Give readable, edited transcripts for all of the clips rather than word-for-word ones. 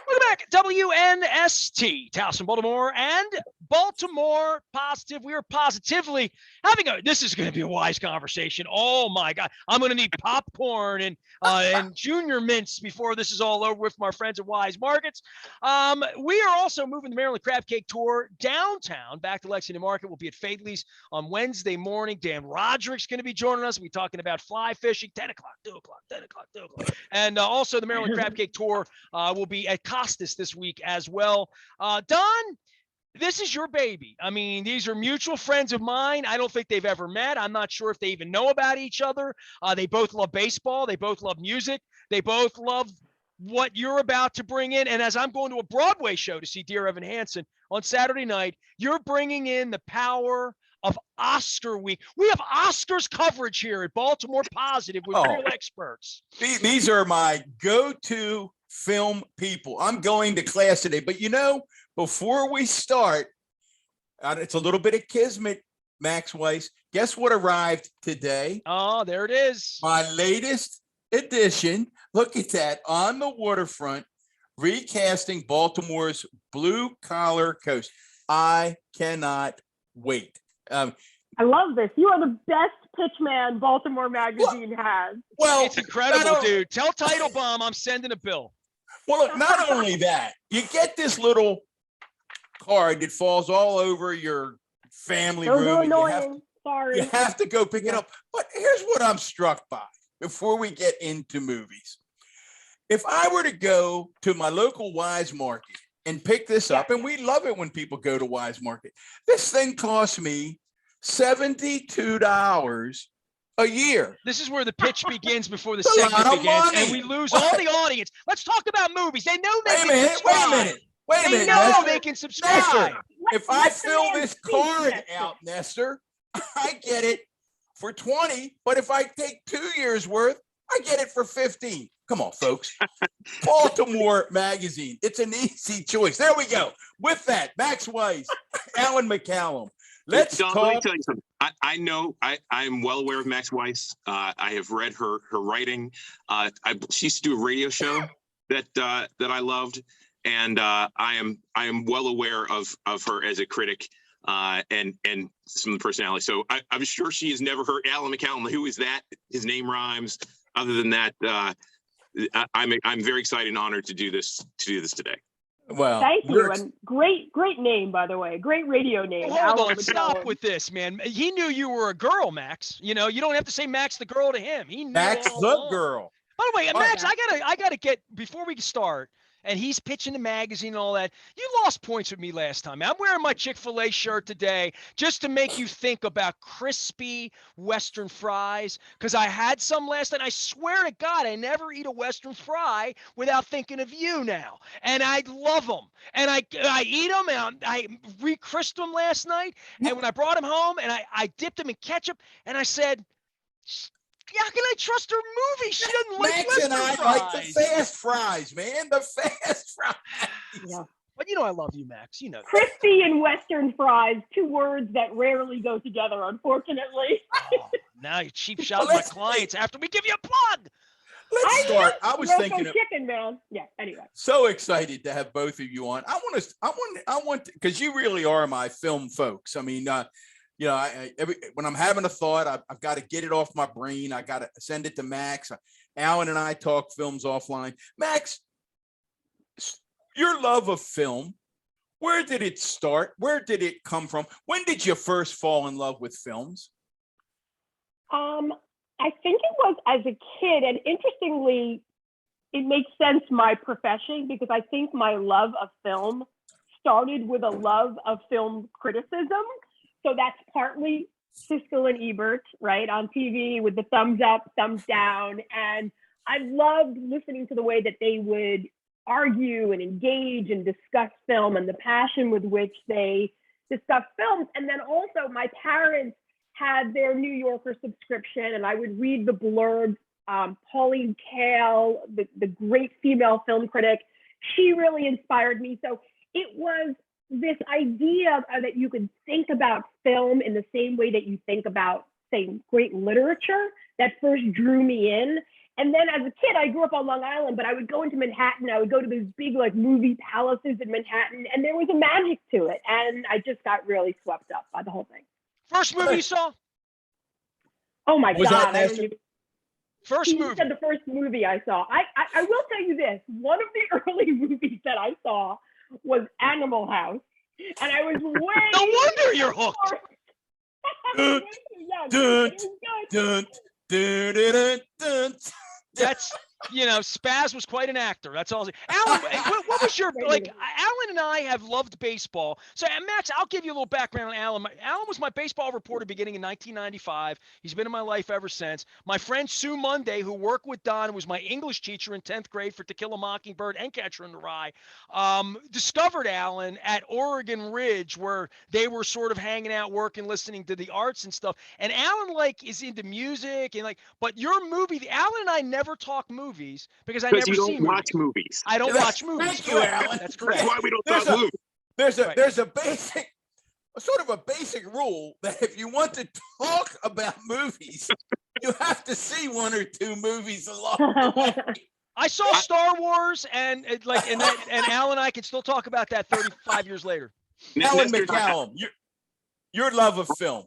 Welcome back, WNST, Towson, Baltimore, and Baltimore Positive. We are positively having this is going to be a wise conversation. Oh my God. I'm going to need popcorn and junior mints before this is all over with from our friends at Wise Markets. We are also moving the Maryland Crab Cake Tour downtown back to Lexington Market. We'll be at Fadley's on Wednesday morning. Dan Roderick's going to be joining us. We'll be talking about fly fishing, 10 o'clock, 2 o'clock, 10 o'clock, 2 o'clock. And also the Maryland Crab Cake Tour will be at Costas this week as well. Don, this is your baby. I mean, these are mutual friends of mine. I don't think they've ever met. I'm not sure if they even know about each other. They both love baseball. They both love music. They both love what you're about to bring in. And as I'm going to a Broadway show to see Dear Evan Hansen on Saturday night, you're bringing in the power of Oscar week. We have Oscars coverage here at Baltimore Positive with real experts. These are my go-to film people. I'm going to class today, but before we start, it's a little bit of kismet, Max Weiss. Guess what arrived today? Oh, there it is. My latest edition. Look at that, on the waterfront, recasting Baltimore's blue collar coast. I cannot wait. I love this. You are the best pitchman Baltimore Magazine has. Well, it's incredible, dude. Tell Title Bomb I'm sending a bill. Well, look, not only that, you get this little card that falls all over your family room. You have to go pick it up. But here's what I'm struck by before we get into movies. If I were to go to my local Wise Market and pick this up, and we love it when people go to Wise Market, this thing costs me $72 a year. This is where the pitch begins before the segment begins, and we lose all the audience. Let's talk about movies. They know they can subscribe. Wait a minute. They know they can subscribe. Nestor, if I fill this card out, Nestor, I get it for 20, but if I take 2 years worth, I get it for 15. Come on, folks. Baltimore Magazine. It's an easy choice. There we go. With that, Max Weiss, Alan McCallum. Let's Don, talk. let me tell you something. I know I'm well aware of Max Weiss. I have read her writing. She used to do a radio show that I loved, and I am well aware of her as a critic and some of the personality. So I'm sure she has never heard Alan McCallum. Who is that? His name rhymes. Other than that, I'm very excited and honored to do this today. Well, thank you, and great name, by the way. Great radio name. Hold on, stop with this, man. He knew you were a girl, Max. You don't have to say Max the girl to him. He knew Max the girl. By the way, Max, I gotta get before we start. And he's pitching the magazine and all that. You lost points with me last time. I'm wearing my Chick-fil-A shirt today just to make you think about crispy Western fries, because I had some last night. I swear to God, I never eat a Western fry without thinking of you now. And I love them. And I eat them, and I re-crisped them last night. And when I brought them home, and I dipped them in ketchup, and I said, how can I trust her movie? She doesn't like Max Western and I fries. like the fast fries, man. The fast fries. Yeah. But I love you, Max. You know. Crispy and Western fries, two words that rarely go together, unfortunately. Now you cheap shot my clients after we give you a plug. Let's start. I was thinking of chicken, man. Yeah. Anyway. So excited to have both of you on. I want because you really are my film folks. I mean, when I'm having a thought, I've got to get it off my brain. I got to send it to Max. Alan and I talk films offline. Max, your love of film, where did it start? Where did it come from? When did you first fall in love with films? I think it was as a kid, and interestingly, it makes sense my profession, because I think my love of film started with a love of film criticism. So that's partly Siskel and Ebert, right, on TV with the thumbs up, thumbs down. And I loved listening to the way that they would argue and engage and discuss film, and the passion with which they discuss films. And then also my parents had their New Yorker subscription, and I would read the blurbs. Pauline Kael, the great female film critic, she really inspired me. So it was this idea that you could think about film in the same way that you think about, say, great literature that first drew me in. And then as a kid, I grew up on Long Island, but I would go into Manhattan. I would go to those big like movie palaces in Manhattan, and there was a magic to it. And I just got really swept up by the whole thing. First movie you saw? Oh my Was that God! I don't Nestor? even, First he movie. said the first movie I saw. I will tell you this: one of the early movies that I saw was Animal House, and I was way No wonder you're hooked. Dun, young. dun, It was good. dun, dun, dun, dun, dun. That's, Spaz was quite an actor. That's all. Alan, what was your, like, Alan and I have loved baseball. So, Max, I'll give you a little background on Alan. Alan was my baseball reporter beginning in 1995. He's been in my life ever since. My friend Sue Monday, who worked with Don, was my English teacher in 10th grade for To Kill a Mockingbird and Catcher in the Rye, discovered Alan at Oregon Ridge, where they were sort of hanging out, working, listening to the arts and stuff. And Alan, like, is into music and, like, but your movie, Alan and I never talk movies because I Because never you see don't watch movies. I don't watch movies. Thank you, Correct. Alan. That's That's correct. why we don't There's talk a- movies. Right. There's a basic, sort of a basic rule that if you want to talk about movies, you have to see one or two movies along the way. I saw Star Wars and and Alan and I can still talk about that 35 years later. Alan Nestor, McCallum, your love of film.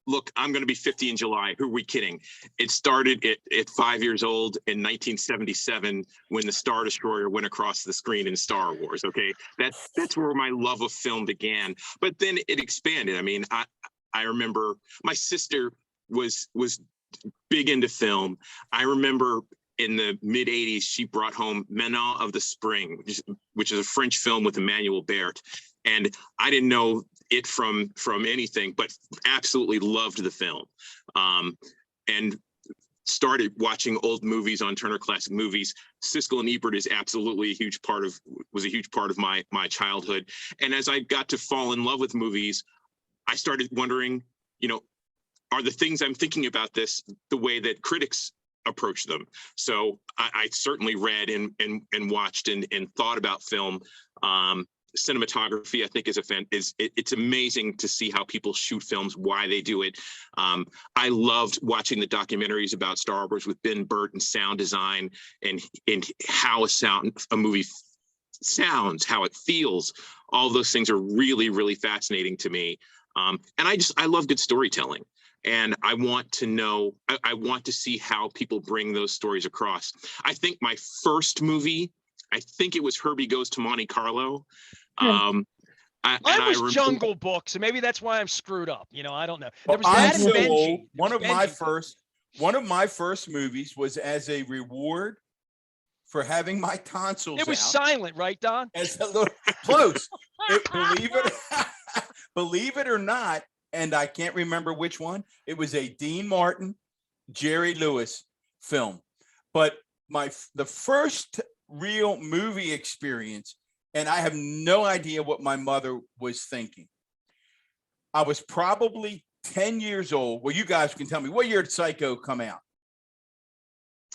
Look, I'm going to be 50 in July. Who are we kidding? It started at 5 years old in 1977 when the Star Destroyer went across the screen in Star Wars. Okay, that's where my love of film began. But then it expanded. I mean, I remember my sister was big into film. I remember in the mid 80s, she brought home Menant of the Spring, which is a French film with Emmanuel Berthe. And I didn't know it from anything, but absolutely loved the film. And started watching old movies on Turner Classic Movies. Siskel and Ebert is absolutely was a huge part of my childhood. And as I got to fall in love with movies, I started wondering, are the things I'm thinking about this the way that critics approach them? So I certainly read and watched and thought about film. Cinematography, I think, it's amazing to see how people shoot films, why they do it. I loved watching the documentaries about Star Wars with Ben Burt and sound design and how a movie sounds, how it feels. All those things are really, really fascinating to me. And I love good storytelling. And I want to know, I want to see how people bring those stories across. I think my first movie, I think it was Herbie Goes to Monte Carlo. Mine was Jungle Book, so maybe that's why I'm screwed up. I don't know. There was I'm that and so Benji. old. There was One of my first movies was as a reward for having my tonsils It was out. silent, right, Don? As a little close. Believe it or not, and I can't remember which one. It was a Dean Martin, Jerry Lewis film. But the first real movie experience, and I have no idea what my mother was thinking. I was probably 10 years old. Well, you guys can tell me, what year did Psycho come out?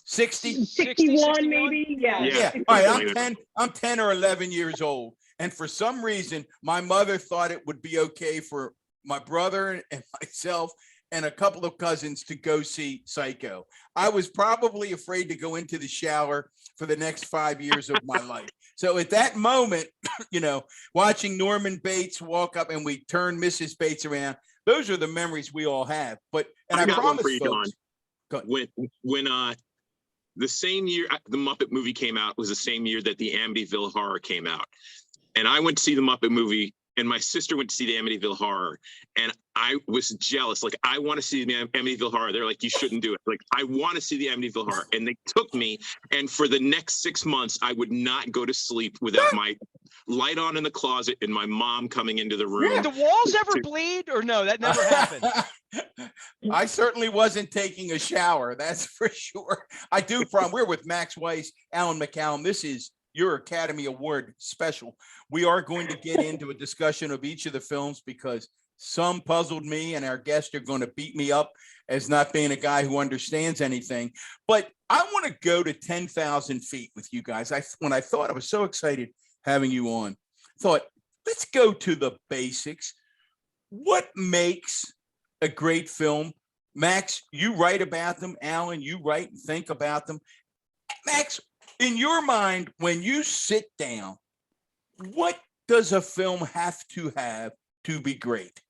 60? 61 maybe. Yeah. All right, I'm 10 or 11 years old. And for some reason, my mother thought it would be okay for my brother and myself and a couple of cousins to go see Psycho. I was probably afraid to go into the shower for the next 5 years of my life. So at that moment, watching Norman Bates walk up and we turn Mrs. Bates around, those are the memories we all have. But, and I promise for you, folks, Don. When the same year the Muppet movie came out was the same year that the Amityville Horror came out. And I went to see the Muppet movie, and my sister went to see the Amityville Horror, and I was jealous. Like, I want to see the Amityville Horror. They're like, you shouldn't do it. Like, I want to see the Amityville Horror. And they took me, and for the next 6 months, I would not go to sleep without my light on in the closet and my mom coming into the room. Did the walls ever bleed, or no? That never happened. I certainly wasn't taking a shower, that's for sure. I do we're with Max Weiss, Alan McCallum. This is your Academy Award special. We are going to get into a discussion of each of the films because some puzzled me and our guests are going to beat me up as not being a guy who understands anything. But I want to go to 10,000 feet with you guys. When I thought, I was so excited having you on, thought, let's go to the basics. What makes a great film? Max, you write about them. Alan, you write and think about them. Max, in your mind, when you sit down, what does a film have to be great?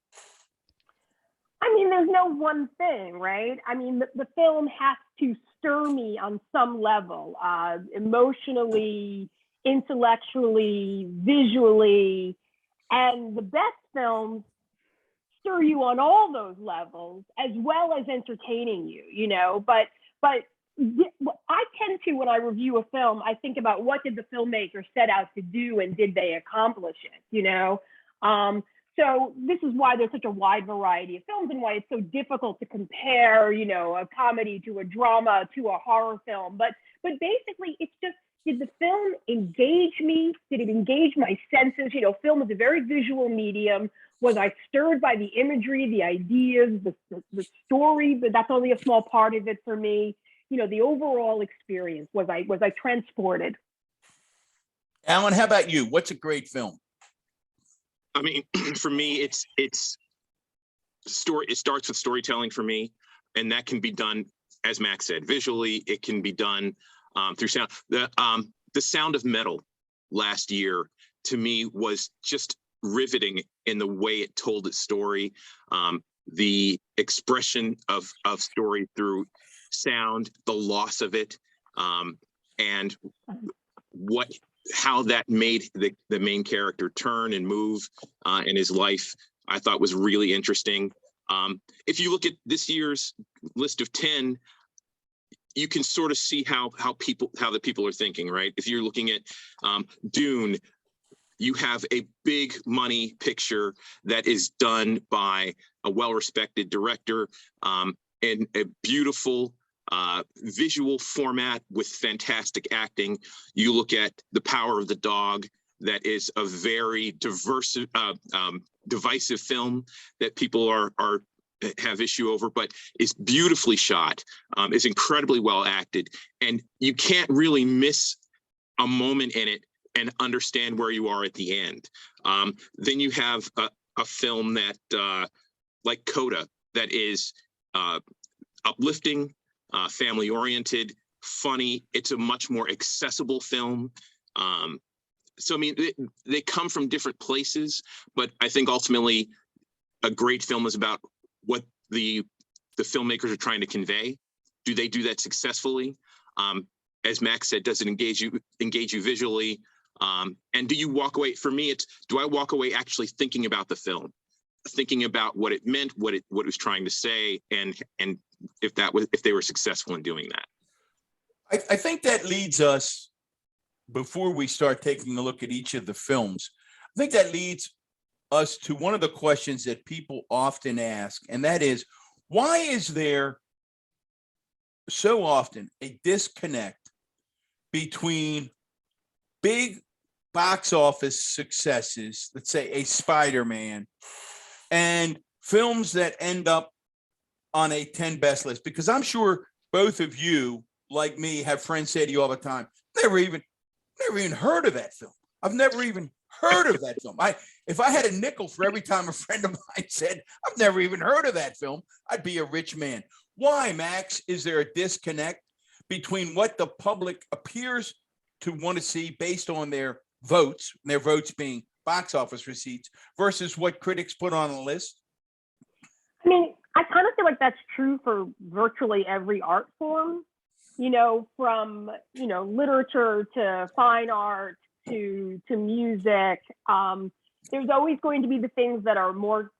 I mean, there's no one thing, right? I mean, the film has to stir me on some level, emotionally, intellectually, visually. And the best films stir you on all those levels, as well as entertaining you, you know. But I tend to, when I review a film, I think about what did the filmmaker set out to do and did they accomplish it, you know? So this is why there's such a wide variety of films and why it's so difficult to compare, you know, a comedy to a drama to a horror film. But basically, it's just, did the film engage me? Did it engage my senses? You know, film is a very visual medium. Was I stirred by the imagery, the ideas, the story? But that's only a small part of it for me. You know, the overall experience. Was I transported? Alan, how about you? What's a great film? I mean, for me, it's story. It starts with storytelling for me, and that can be done, as Max said, visually. It can be done through sound. The Sound of Metal last year, to me, was just riveting in the way it told its story. The expression of story through sound, the loss of it, and how that made the main character turn and move in his life, I thought was really interesting. If you look at this year's list of 10, you can sort of see how the people are thinking, right? If you're looking at Dune, you have a big money picture that is done by a well-respected director in a beautiful visual format with fantastic acting. You look at The Power of the Dog, that is a very divisive film that people have issue over, but is beautifully shot, is incredibly well acted, and you can't really miss a moment in it and understand where you are at the end. Then you have a film that, like Coda, that is uplifting, family-oriented, funny. It's a much more accessible film. So, I mean, they come from different places, but I think ultimately a great film is about what the filmmakers are trying to convey. Do they do that successfully? As Max said, does it engage you visually? And do you walk away? For me, do I walk away actually thinking about the film, thinking about what it meant, what it was trying to say, and if they were successful in doing that? I think that leads us, before we start taking a look at each of the films, I think that leads us to one of the questions that people often ask, and that is, why is there so often a disconnect between big box office successes, let's say a Spider-Man, and films that end up on a 10 best list? Because I'm sure both of you, like me, have friends say to you all the time, never even heard of that film. I've never even heard of that film. If I had a nickel for every time a friend of mine said, I've never even heard of that film, I'd be a rich man. Why, Max, is there a disconnect between what the public appears to want to see based on their votes being box office receipts, versus what critics put on a list? I mean, I kind of feel like that's true for virtually every art form, you know, from, you know, literature to fine art to music. There's always going to be the things that are more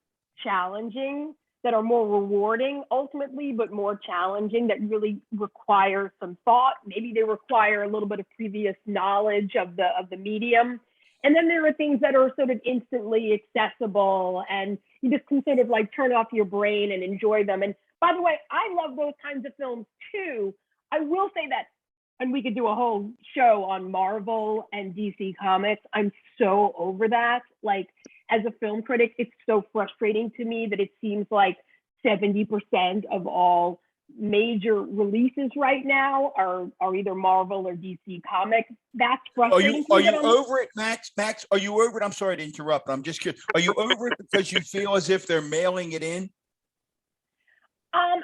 challenging, that are more rewarding ultimately, but more challenging, that really require some thought. Maybe they require a little bit of previous knowledge of the medium. And then there are things that are sort of instantly accessible, and you just can sort of like turn off your brain and enjoy them. And by the way, I love those kinds of films too. I will say that, and we could do a whole show on Marvel and DC Comics. I'm so over that. Like, as a film critic, it's so frustrating to me that it seems like 70% of all major releases right now are either Marvel or DC Comics. That's frustrating. Are you over it, Max? Max, are you over it? I'm sorry to interrupt, but I'm just curious. Are you over it because you feel as if they're mailing it in? I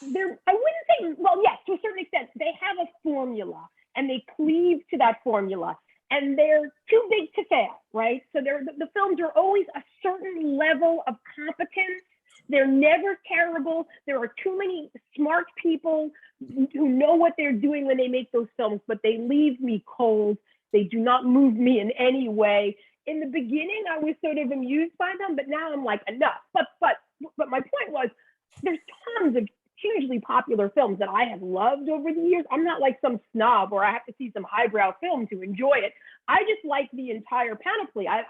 wouldn't say, well, yes, to a certain extent, they have a formula and they cleave to that formula, and they're too big to fail, right? So the films are always a certain level of competence. They're never terrible. There are too many smart people who know what they're doing when they make those films, but they leave me cold. They do not move me in any way. In the beginning, I was sort of amused by them, but now I'm like, enough. But my point was, there's tons of hugely popular films that I have loved over the years. I'm not like some snob where I have to see some highbrow film to enjoy it. I just like the entire panoply. I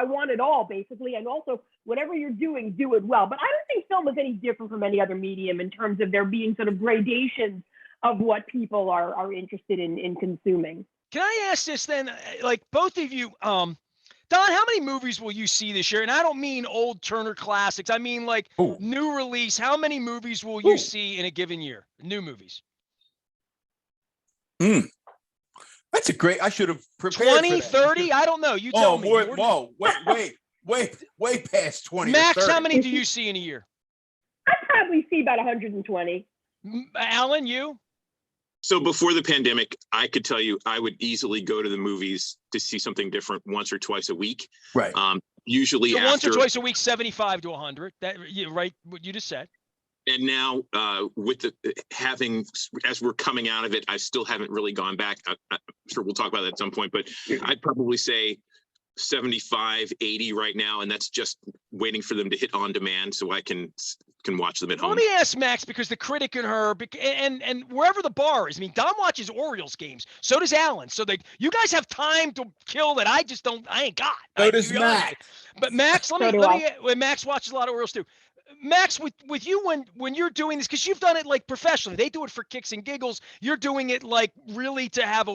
want it all basically. And also whatever you're doing, do it well. But I don't think film is any different from any other medium in terms of there being sort of gradations of what people are interested in consuming. Can I ask this then? Like both of you, Don, how many movies will you see this year? And I don't mean old Turner classics. I mean like new release. How many movies will you see in a given year? New movies. That's a great. I should have prepared. 20, 30? I don't know. You tell me. Way past 20. Max, how many do you see in a year? I probably see about 120. Alan, you? So before the pandemic, I could tell you I would easily go to the movies to see something different once or twice a week. Right. Usually so after once or twice a week, 75 to 100. That right? What you just said. And now with the having, as we're coming out of it, I still haven't really gone back. I'm sure we'll talk about that at some point, but I'd probably say 75, 80 right now. And that's just waiting for them to hit on demand so I can watch them at home. Let me ask Max, because the critic in her, and wherever the bar is, I mean, Don watches Orioles games. So does Alan. So you guys have time to kill that I ain't got. So does Max. But Max, Max watches a lot of Orioles too. Max, with you when you're doing this, because you've done it like professionally, they do it for kicks and giggles. You're doing it like really to have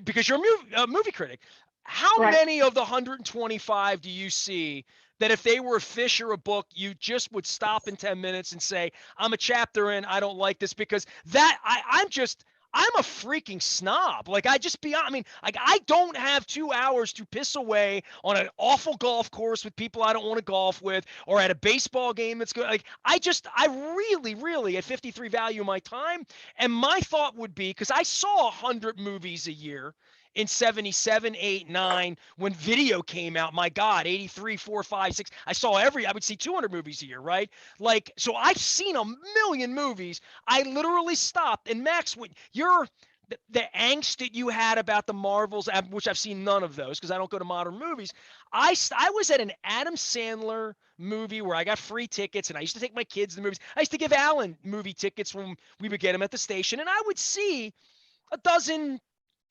because you're a movie critic. How many of the 125 do you see that if they were a fish or a book, you just would stop in 10 minutes and say, I'm a chapter in, I don't like this, because I'm a freaking snob. Like I don't have 2 hours to piss away on an awful golf course with people I don't want to golf with, or at a baseball game that's good. Like I really, really at 53 value my time. And my thought would be, because I saw 100 movies a year in 77, 8, 9, when video came out, my God, 83, 4, 5, 6. I would see 200 movies a year, right? Like, so I've seen a million movies. I literally stopped. And Max, the angst that you had about the Marvels, which I've seen none of those because I don't go to modern movies. I was at an Adam Sandler movie where I got free tickets, and I used to take my kids to the movies. I used to give Alan movie tickets when we would get them at the station, and I would see a dozen,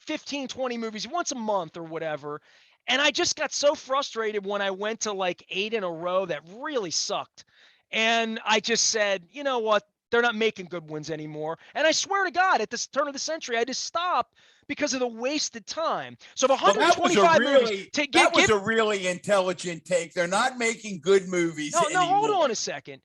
15, 20 movies once a month or whatever. And I just got so frustrated when I went to like 8 in a row that really sucked. And I just said, you know what? They're not making good ones anymore. And I swear to God, at this turn of the century, I just stopped because of the wasted time. So the 125 movies. That was a really intelligent take. They're not making good movies anymore. No, hold on a second.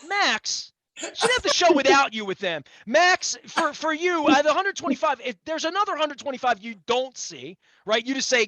Max, should have the show without you with them. Max, for you, the 125, if there's another 125 you don't see, right? You just say,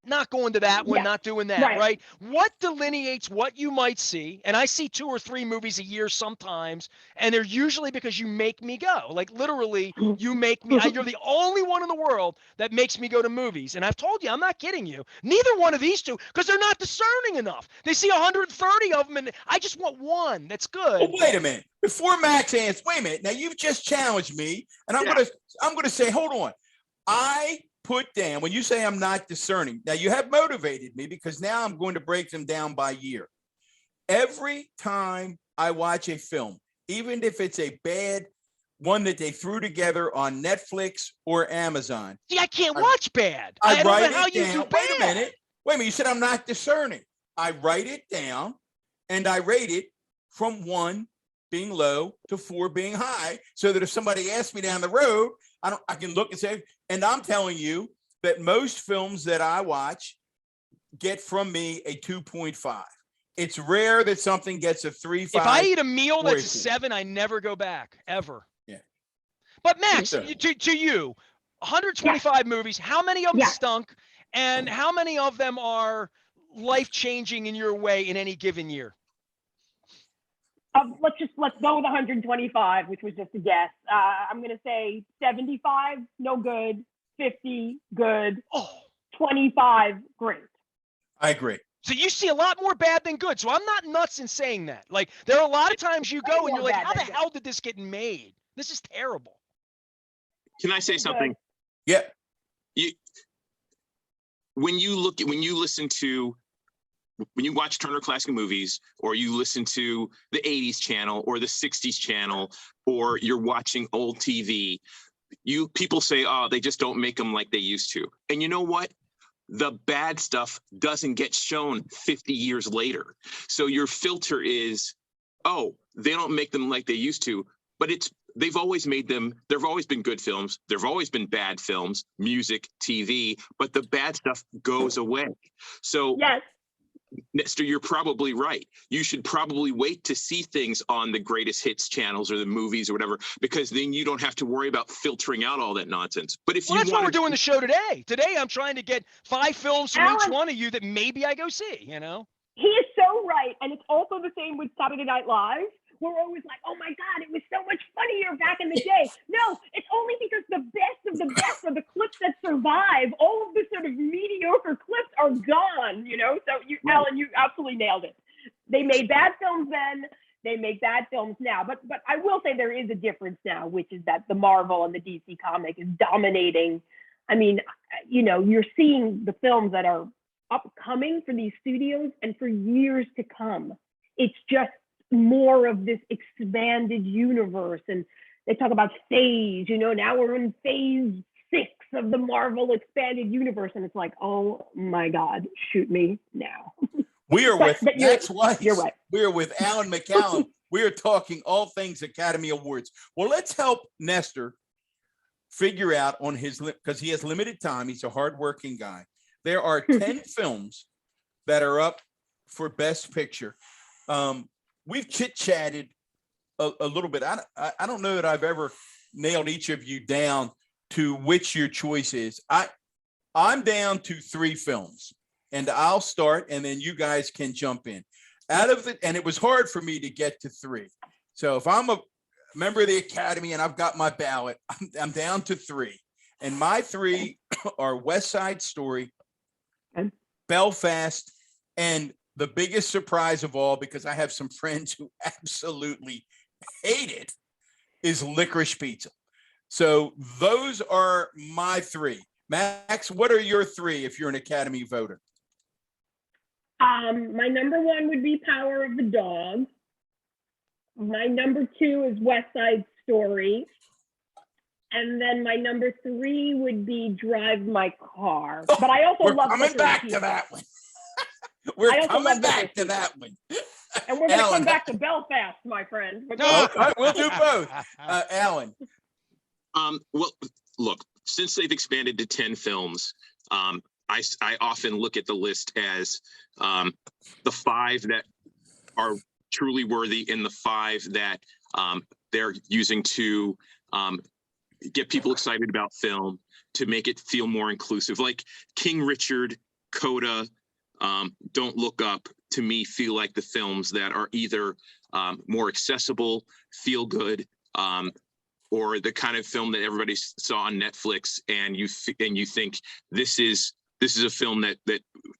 not going to that one, not doing that, right? What delineates what you might see? And I see 2 or 3 movies a year sometimes, and they're usually because you make me go. Like literally, you make me. You're the only one in the world that makes me go to movies. And I've told you, I'm not kidding you. Neither one of these two, because they're not discerning enough. They see 130 of them, and I just want one that's good. Well, wait a minute. Before Max answers, wait a minute. Now you've just challenged me, and I'm gonna say, hold on. I put down, when you say I'm not discerning, now you have motivated me because now I'm going to break them down by year. Every time I watch a film, even if it's a bad one that they threw together on Netflix or Amazon. See, I can't watch bad. I don't write know how it you down. do bad. Wait a minute. You said I'm not discerning. I write it down and I rate it from 1 being low to 4 being high, so that if somebody asks me down the road, I can look and say, and I'm telling you that most films that I watch get from me a 2.5. It's rare that something gets a 3, 5. If I eat a meal that's a 7, I never go back, ever. Yeah. But Max, to you, 125 movies, how many of them stunk, and how many of them are life-changing in your way in any given year? let's go with 125, which was just a guess. I'm gonna say 75, no good. 50, good. Oh, 25, great. I agree. so you see a lot more bad than good. So I'm not nuts in saying that. Like there are a lot of times you go and you're like, how the hell did this get made? This is terrible. Can I say something? Yeah. When you watch Turner Classic Movies, or you listen to the 80s channel or the 60s channel, or you're watching old TV, people say, oh, they just don't make them like they used to. And you know what? The bad stuff doesn't get shown 50 years later. So your filter is, oh, they don't make them like they used to, but they've always made them. There've always been good films. There've always been bad films, music, TV, but the bad stuff goes away. So yes. Nestor, you're probably right. You should probably wait to see things on the greatest hits channels or the movies or whatever, because then you don't have to worry about filtering out all that nonsense. But if that's why we're doing the show today. Today, I'm trying to get 5 films from each one of you that maybe I go see, you know? He is so right. And it's also the same with Saturday Night Live. We're always like, oh my God, it was so much funnier back in the day. No, it's only because the best of the best are the clips that survive. All of the sort of mediocre clips are gone, you know? So Alan, you absolutely nailed it. They made bad films then, they make bad films now. But I will say there is a difference now, which is that the Marvel and the DC comic is dominating. I mean, you know, you're seeing the films that are upcoming for these studios and for years to come. It's just more of this expanded universe. And they talk about phase, you know, now we're in phase 6 of the Marvel expanded universe. And it's like, oh my God, shoot me now. We are with Max Weiss. You're right. We are with Alan McCallum. We are talking all things Academy Awards. Well, let's help Nestor figure out on his, because he has limited time. He's a hardworking guy. There are 10 films that are up for Best Picture. We've chit-chatted a little bit. I don't know that I've ever nailed each of you down to which your choice is. I'm down to 3 films, and I'll start, and then you guys can jump in. And it was hard for me to get to 3. So if I'm a member of the Academy and I've got my ballot, I'm down to 3. And my 3 are West Side Story, Belfast, and the biggest surprise of all, because I have some friends who absolutely hate it, is Licorice Pizza. So those are my 3. Max, what are your 3 if you're an Academy voter? My number 1 would be Power of the Dog. My number 2 is West Side Story. And then my number 3 would be Drive My Car. But I also love coming back to that one. We're coming back to that one. And we're going to come back to Belfast, my friend. We'll do both. Alan. Well, look, since they've expanded to 10 films, I often look at the list as the 5 that are truly worthy and the 5 that they're using to get people excited about film, to make it feel more inclusive. Like King Richard, Coda, Don't Look Up, to me feel like the films that are either more accessible, feel good, or the kind of film that everybody saw on Netflix, and you think this is a film that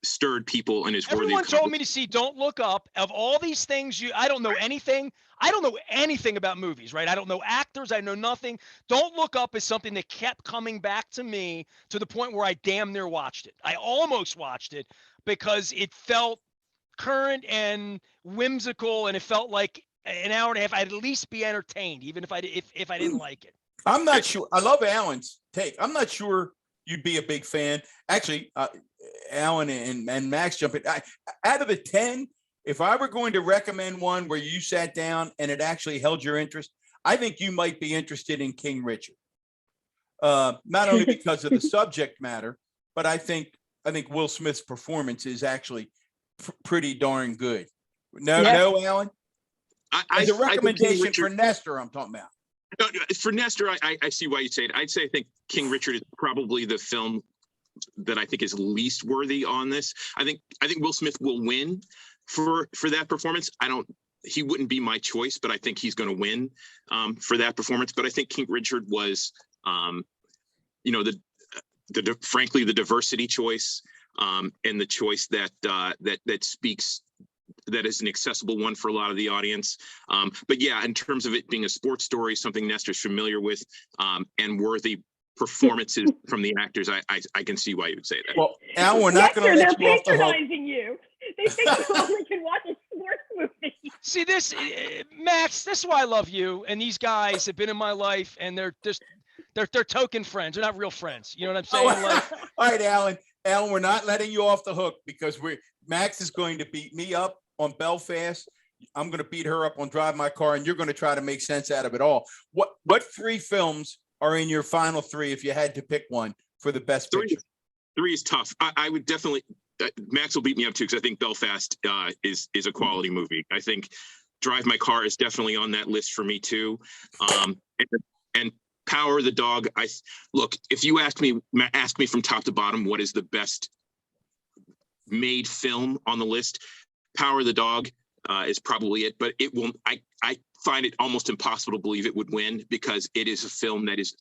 stirred people and is worthy. Everyone told me to see Don't Look Up. Of all these things, I don't know anything. I don't know anything about movies, right? I don't know actors. I know nothing. Don't Look Up is something that kept coming back to me to the point where I damn near watched it. I almost watched it because it felt current and whimsical, and it felt like an hour and a half. I'd at least be entertained, even if I didn't like it. I'm not sure. I love Alan's take. I'm not sure you'd be a big fan. Actually, Alan and Max jump in. Out of the 10, if I were going to recommend one where you sat down and it actually held your interest, I think you might be interested in King Richard. Not only because of the subject matter, but I think Will Smith's performance is actually pretty darn good. No, Alan? As a recommendation for Nestor, I'm talking about. No, for Nestor, I see why you say it. I think King Richard is probably the film that I think is least worthy on this. I think Will Smith will win for that performance. I don't he wouldn't be my choice, but I think he's going to win for that performance. But I think King Richard was, you know, frankly, the diversity choice, and the choice that speaks, that is an accessible one for a lot of the audience. But yeah, in terms of it being a sports story, something Nestor's familiar with, and worthy performances from the actors, I can see why you would say that. Well, Al, we're not going to They're let you off the hook. patronizing you. They think you only can watch a sports movie. See this, Max. This is why I love you. And these guys have been in my life, and they're token friends. They're not real friends. You know what I'm saying? Like, All right, Alan. Alan, we're not letting you off the hook because Max is going to beat me up on Belfast. I'm going to beat her up on Drive My Car, and you're going to try to make sense out of it all. What three films are in your final three if you had to pick one for the best picture? Three is tough. I would definitely. Max will beat me up too because I think Belfast is a quality movie. I think Drive My Car is definitely on that list for me too. And Power of the Dog. Look, if you ask me from top to bottom what is the best made film on the list, Power of the Dog is probably it. But it will. I find it almost impossible to believe it would win because it is a film that is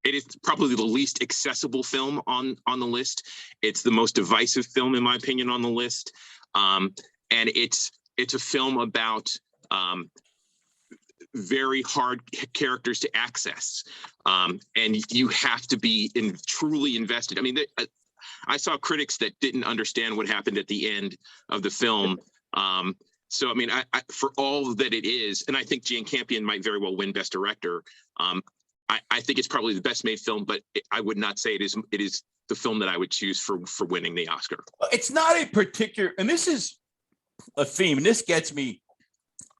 it is probably the least accessible film on the list. It's the most divisive film, in my opinion, on the list. And it's a film about very hard characters to access. And you have to be truly invested. I mean, I saw critics that didn't understand what happened at the end of the film. So, I mean, I for all that it is, and I think Jane Campion might very well win Best Director. I think it's probably the best made film, but I would not say it is the film that I would choose for winning the Oscar. It's not a particular, and this is a theme, and this gets me,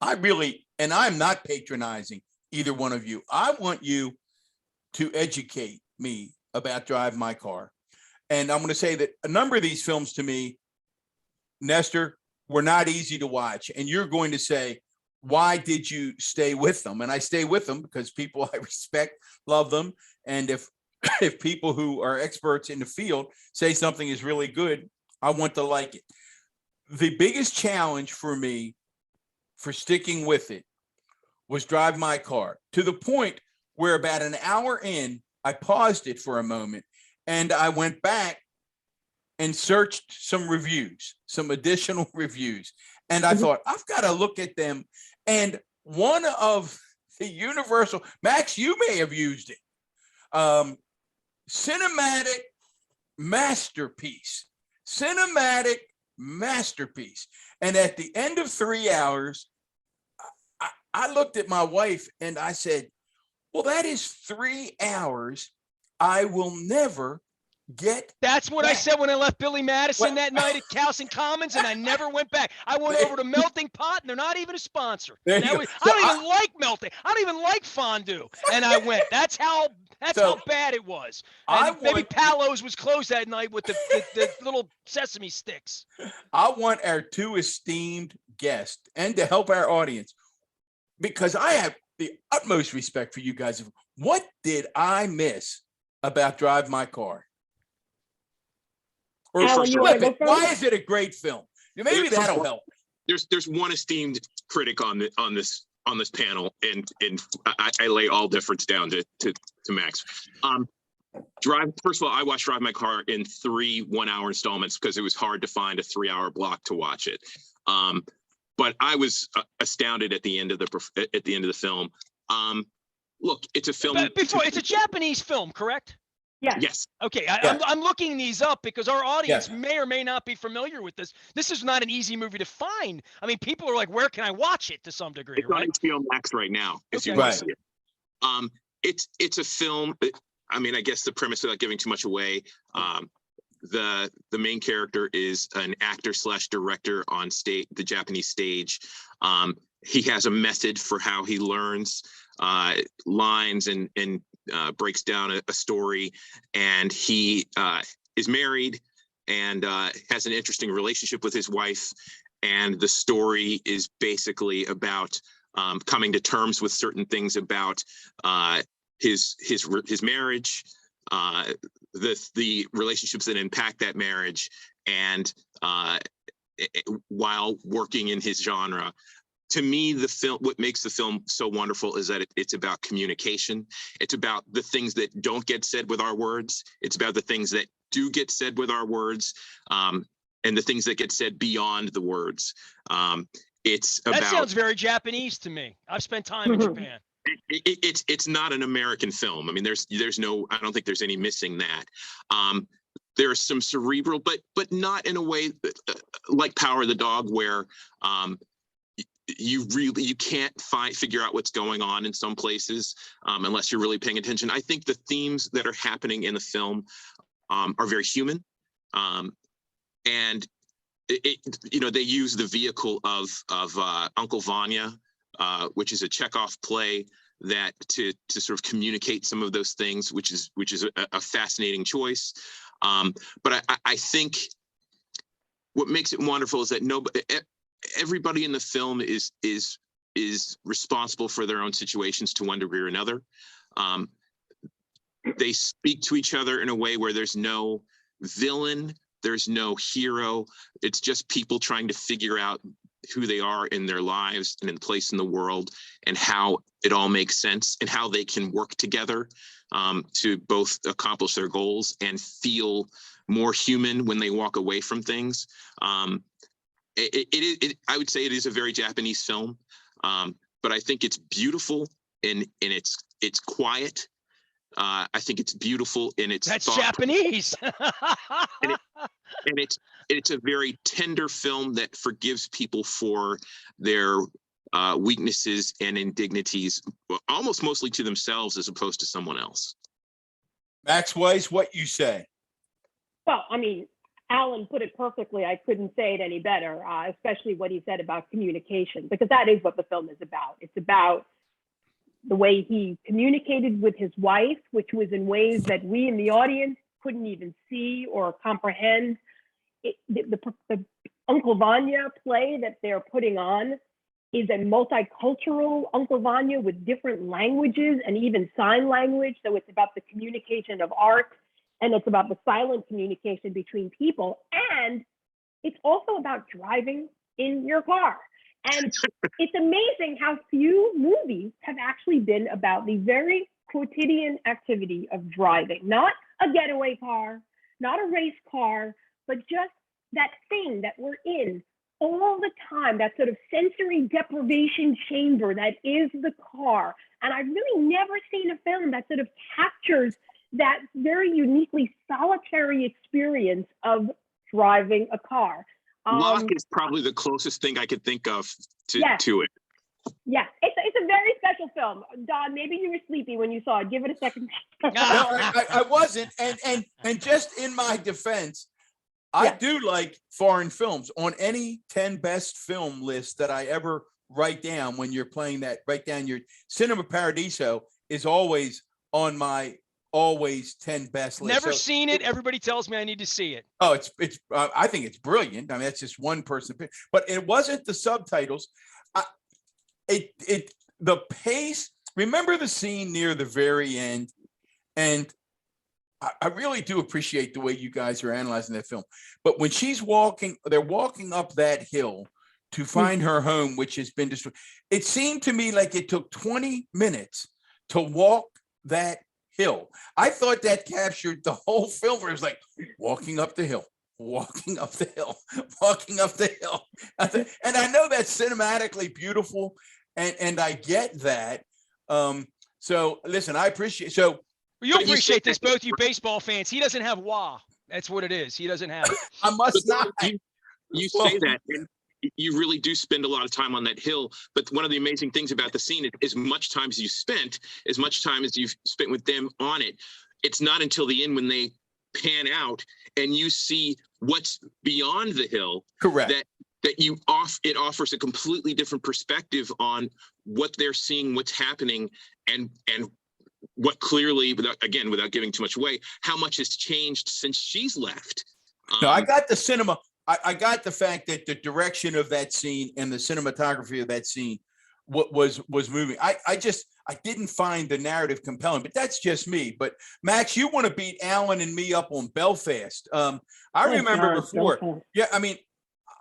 and I'm not patronizing either one of you. I want you to educate me about Drive My Car. And I'm going to say that a number of these films to me, Nestor, were not easy to watch. And you're going to say, why did you stay with them? And I stay with them because people I respect, love them. And if people who are experts in the field say something is really good, I want to like it. The biggest challenge for me for sticking with it was Drive My Car, to the point where about an hour in, I paused it for a moment and I went back and searched some reviews, some additional reviews. And I thought, I've got to look at them. And one of the universal, Max, you may have used it. Cinematic masterpiece. And at the end of 3 hours, I looked at my wife and I said, well, that is 3 hours I will never get. That's what I said when I left Billy Madison that night at Cowson Commons, and I never went back. I went over to Melting Pot, and they're not even a sponsor. I don't even like melting. I don't even like fondue. And I went. That's how bad it was. And maybe Palos was closed that night with the little sesame sticks. I want our two esteemed guests, and to help our audience, because I have the utmost respect for you guys. What did I miss about Drive My Car? Or Alan, why is it a great film? Maybe that'll help. There's one esteemed critic on this panel, and I lay all difference down to Max. First of all, I watched Drive My Car in 3 1-hour installments because it was hard to find a 3-hour block to watch it. But I was astounded at the end of the film. Look, it's a film. It's a Japanese film, correct? Yes. Okay, I'm looking these up because our audience may or may not be familiar with this. This is not an easy movie to find. I mean, people are like, where can I watch it to some degree, it's right? on HBO Max right now, if you want to see it. It's a film. I mean, I guess the premise, without giving too much away, the main character is an actor / director on the Japanese stage. He has a method for how he learns lines and breaks down a story, and he is married and has an interesting relationship with his wife, and the story is basically about coming to terms with certain things about his marriage, the relationships that impact that marriage, and while working in his genre. To me, the film, what makes the film so wonderful is that it's about communication. It's about the things that don't get said with our words. It's about the things that do get said with our words, and the things that get said beyond the words. It's That about. sounds very Japanese to me. I've spent time in Japan. It's not an American film. I mean, there's no. I don't think there's any missing that. There's some cerebral, but not in a way like Power of the Dog, where you can't figure out what's going on in some places unless you're really paying attention. I think the themes that are happening in the film are very human, and they use the vehicle of Uncle Vanya, which is a Chekhov play, that to sort of communicate some of those things, which is a fascinating choice. But I think what makes it wonderful is that everybody in the film is responsible for their own situations to one degree or another. They speak to each other in a way where there's no villain, there's no hero. It's just people trying to figure out who they are in their lives and in place in the world, and how it all makes sense, and how they can work together to both accomplish their goals and feel more human when they walk away from things. I would say it is a very Japanese film, but I think it's beautiful and it's quiet. I think it's beautiful in its. That's Japanese. and it's a very tender film that forgives people for their weaknesses and indignities, almost mostly to themselves as opposed to someone else. Max Weiss, what you say? Well, I mean, Alan put it perfectly. I couldn't say it any better, especially what he said about communication, because that is what the film is about. It's about the way he communicated with his wife, which was in ways that we in the audience couldn't even see or comprehend. The Uncle Vanya play that they're putting on is a multicultural Uncle Vanya with different languages and even sign language. So it's about the communication of art, and it's about the silent communication between people. And it's also about driving in your car. And it's amazing how few movies have actually been about the very quotidian activity of driving, not a getaway car, not a race car, but just that thing that we're in all the time, that sort of sensory deprivation chamber that is the car. And I've really never seen a film that sort of captures that very uniquely solitary experience of driving a car. Locke is probably the closest thing I could think of to it. Yeah, it's a very special film. Don, maybe you were sleepy when you saw it. Give it a second. No, I wasn't. And just in my defense, I do like foreign films. On any 10 best film list that I ever write down, when you're playing that, write down your Cinema Paradiso is always on my always 10 best list. Never seen it. Everybody tells me I need to see it. Oh, it's I think it's brilliant. I mean, that's just one person, but it wasn't the subtitles. The pace. Remember the scene near the very end, and I really do appreciate the way you guys are analyzing that film. But when she's walking, they're walking up that hill to find her home, which has been destroyed. It seemed to me like it took 20 minutes to walk that hill. I thought that captured the whole film, where it was like walking up the hill, walking up the hill, walking up the hill. And I know that's cinematically beautiful, and I get that. So listen, I appreciate You'll appreciate this, both you baseball fans. He doesn't have wah. That's what it is. He doesn't have it. I must not. You say that, and you really do spend a lot of time on that hill. But one of the amazing things about the scene is, as much time as you've spent with them on it, it's not until the end when they pan out and you see what's beyond the hill. Correct. That it offers a completely different perspective on what they're seeing, what's happening, and what clearly, without giving too much away, how much has changed since she's left. No, I got the cinema. I got the fact that the direction of that scene and the cinematography of that scene was moving. I didn't find the narrative compelling, but that's just me. But Max, you want to beat Alan and me up on Belfast. I remember before. Yeah, I mean,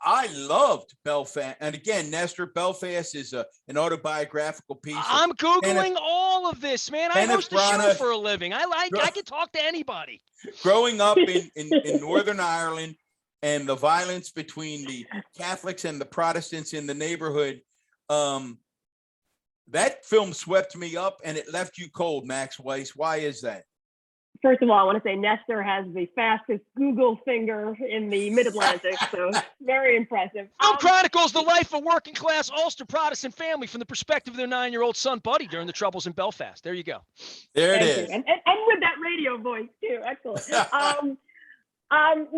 I loved Belfast. And again, Nestor, Belfast is an autobiographical piece. I'm Googling all of this, man. I host a show for a living. I can talk to anybody. Growing up in Northern Ireland and the violence between the Catholics and the Protestants in the neighborhood, that film swept me up and it left you cold, Max Weiss. Why is that? First of all, I want to say Nestor has the fastest Google finger in the Mid-Atlantic, so very impressive. Film chronicles the life of working class Ulster Protestant family from the perspective of their 9-year-old son, Buddy, during the Troubles in Belfast. There you go. There it Thank is. you. And with that radio voice, too. Excellent. Yeah, I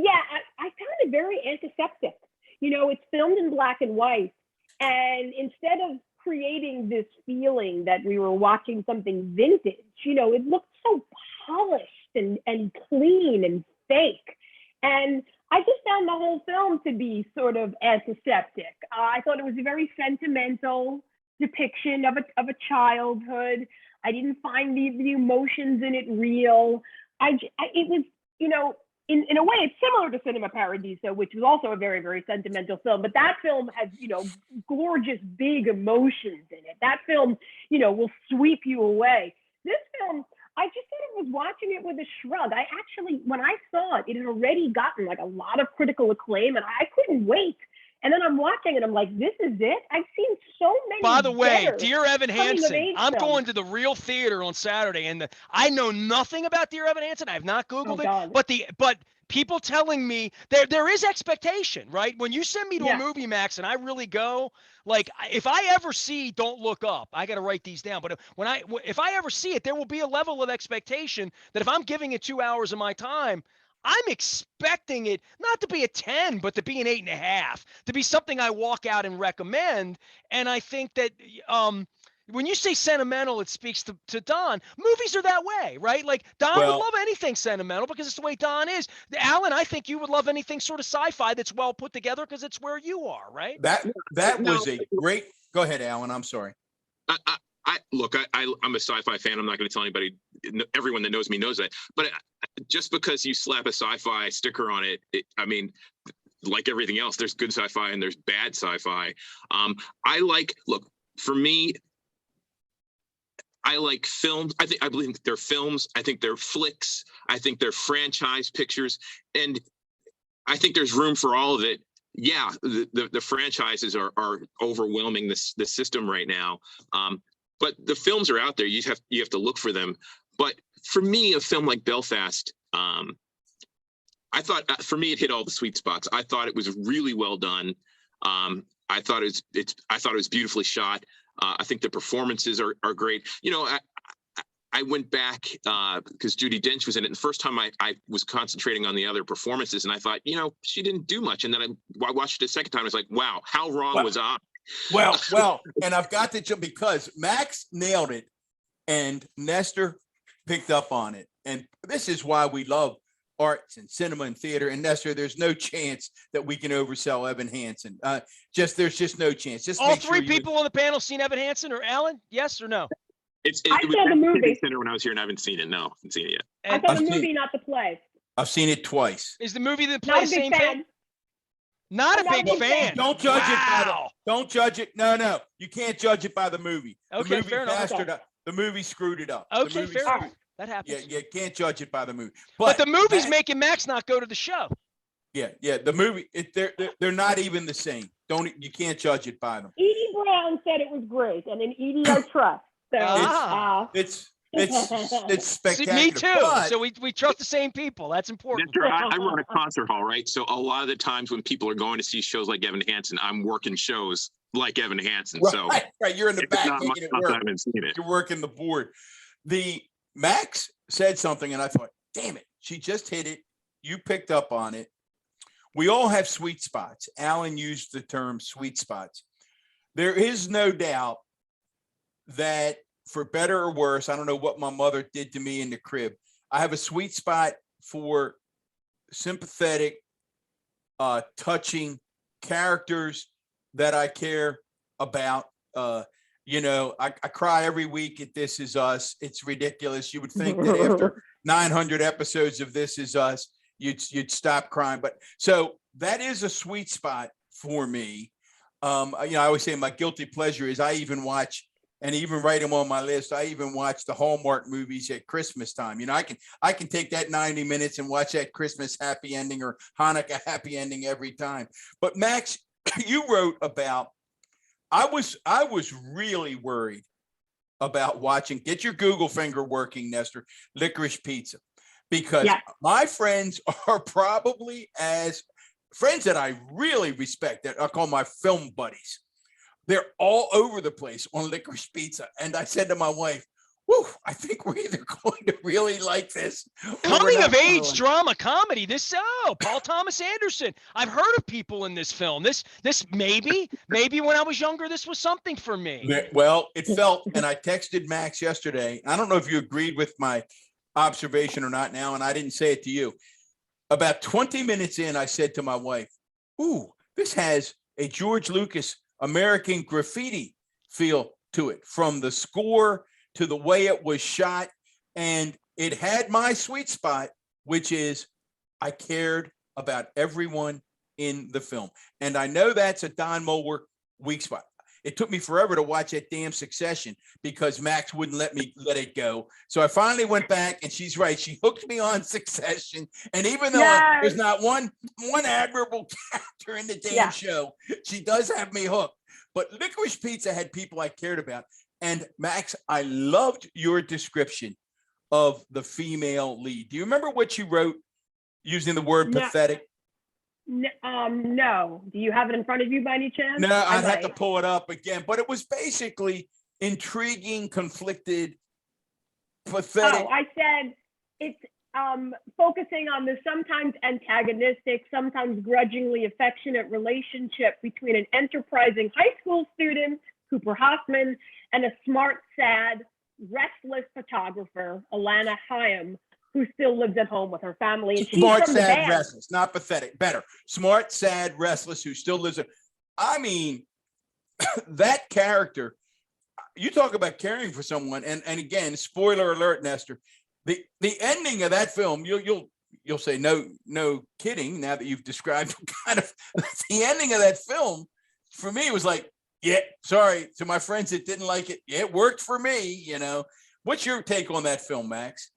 found it very antiseptic. You know, it's filmed in black and white, and instead of creating this feeling that we were watching something vintage, you know, it looked so polished and clean and fake. And I just found the whole film to be sort of antiseptic. I thought it was a very sentimental depiction of a childhood. I didn't find the emotions in it real. It was, you know, in a way, it's similar to Cinema Paradiso, which was also a very, very sentimental film. But that film has, you know, gorgeous, big emotions in it. That film, you know, will sweep you away. This film, I just sort of was watching it with a shrug. I actually, when I saw it, it had already gotten like a lot of critical acclaim, and I couldn't wait. And then I'm watching it, I'm like, this is it? I've seen so many. By the way, Dear Evan Hansen, I'm going to the Real Theater on Saturday, and I know nothing about Dear Evan Hansen. I have not Googled it, but people telling me there is expectation, right? When you send me to a movie, Max, and I really go, like, if I ever see Don't Look Up, I got to write these down. But if I ever see it, there will be a level of expectation that if I'm giving it 2 hours of my time, I'm expecting it not to be a 10, but to be an 8.5, to be something I walk out and recommend. And I think that when you say sentimental, it speaks to Don. Movies are that way, right? Like Don would love anything sentimental because it's the way Don is. Alan, I think you would love anything sort of sci-fi that's well put together because it's where you are, right? That was a great. Go ahead, Alan. I'm sorry. I'm a sci-fi fan. I'm not going to tell anybody. Everyone that knows me knows that. But just because you slap a sci-fi sticker on it, I mean, like everything else, there's good sci-fi and there's bad sci-fi. For me, I like films. I believe they're films. I think they're flicks. I think they're franchise pictures, and I think there's room for all of it. Yeah, the franchises are overwhelming the system right now. But the films are out there. You have to look for them. But for me, a film like Belfast, I thought for me it hit all the sweet spots. I thought it was really well done. I thought it was beautifully shot. I think the performances are great. You know, I went back because Judi Dench was in it. And the first time I was concentrating on the other performances, and I thought, you know, she didn't do much. And then I watched it a second time. I was like, wow, how wrong was I? Well, and I've got to jump because Max nailed it and Nestor picked up on it. And this is why we love arts and cinema and theater. And Nestor, there's no chance that we can oversell Evan Hansen. There's just no chance. Just all three people on the panel seen Evan Hansen or Alan? Yes or no? I saw the movie center when I was here, and I haven't seen it. No, I haven't seen it yet. I saw the movie, not the play. I've seen it twice. Is the movie the play the same thing? Not a big fan. Don't judge it. Don't judge it. No, you can't judge it by the movie. Okay, the movie fair enough. The movie screwed it up. Okay, fair enough. That happens. Yeah, you can't judge it by the movie. But the movie's making Max not go to the show. Yeah. The movie, they're not even the same. You can't judge it by them. Edie Brown said it was great, and in Edie I trust. So it's spectacular. See, me too. So we trust the same people. That's important. I run a concert hall, right? So a lot of the times when people are going to see shows like Evan Hansen, I'm working shows like Evan Hansen. Right, so right, you're in the back making it work. I haven't seen it. You're working the board. The Max said something, and I thought, damn it, she just hit it. You picked up on it. We all have sweet spots. Alan used the term sweet spots. There is no doubt that for better or worse, I don't know what my mother did to me in the crib. I have a sweet spot for sympathetic, touching characters that I care about. I cry every week at This Is Us. It's ridiculous. You would think that after 900 episodes of This Is Us, you'd stop crying. But so that is a sweet spot for me. I always say my guilty pleasure is I even watch and even write them on my list. I even watch the Hallmark movies at Christmas time. I can take that 90 minutes and watch that Christmas happy ending or Hanukkah happy ending every time. But Max, you wrote about, I was really worried about watching, get your Google finger working, Nestor, Licorice Pizza, because my friends are probably as friends that I really respect, that I call my film buddies. They're all over the place on Licorice Pizza. And I said to my wife, whew, I think we're either going to really like this. Coming of age drama comedy. Paul Thomas Anderson. I've heard of people in this film. This maybe when I was younger, this was something for me. Well, it felt, and I texted Max yesterday. I don't know if you agreed with my observation or not now, and I didn't say it to you. About 20 minutes in, I said to my wife, ooh, this has a George Lucas American Graffiti feel to it, from the score to the way it was shot. And it had my sweet spot, which is I cared about everyone in the film. And I know that's a Don Mohler weak spot. It took me forever to watch that damn Succession because Max wouldn't let me let it go. So I finally went back, and she's right. She hooked me on Succession. And even though there's not one admirable character in the damn show, she does have me hooked. But Licorice Pizza had people I cared about. And Max, I loved your description of the female lead. Do you remember what you wrote using the word pathetic? No. Do you have it in front of you by any chance? No, I'd have to pull it up again, but it was basically intriguing, conflicted, pathetic. Oh, I said it's focusing on the sometimes antagonistic, sometimes grudgingly affectionate relationship between an enterprising high school student, Cooper Hoffman, and a smart, sad, restless photographer, Alana Haim, who still lives at home with her family. And smart, sad, restless, not pathetic. Better. Smart, sad, restless, who still lives. I mean, that character, you talk about caring for someone. And again, spoiler alert, Nestor, the ending of that film, you'll say, no kidding. Now that you've described kind of the ending of that film, for me, it was like, yeah, sorry to my friends that didn't like it. Yeah, it worked for me. What's your take on that film, Max?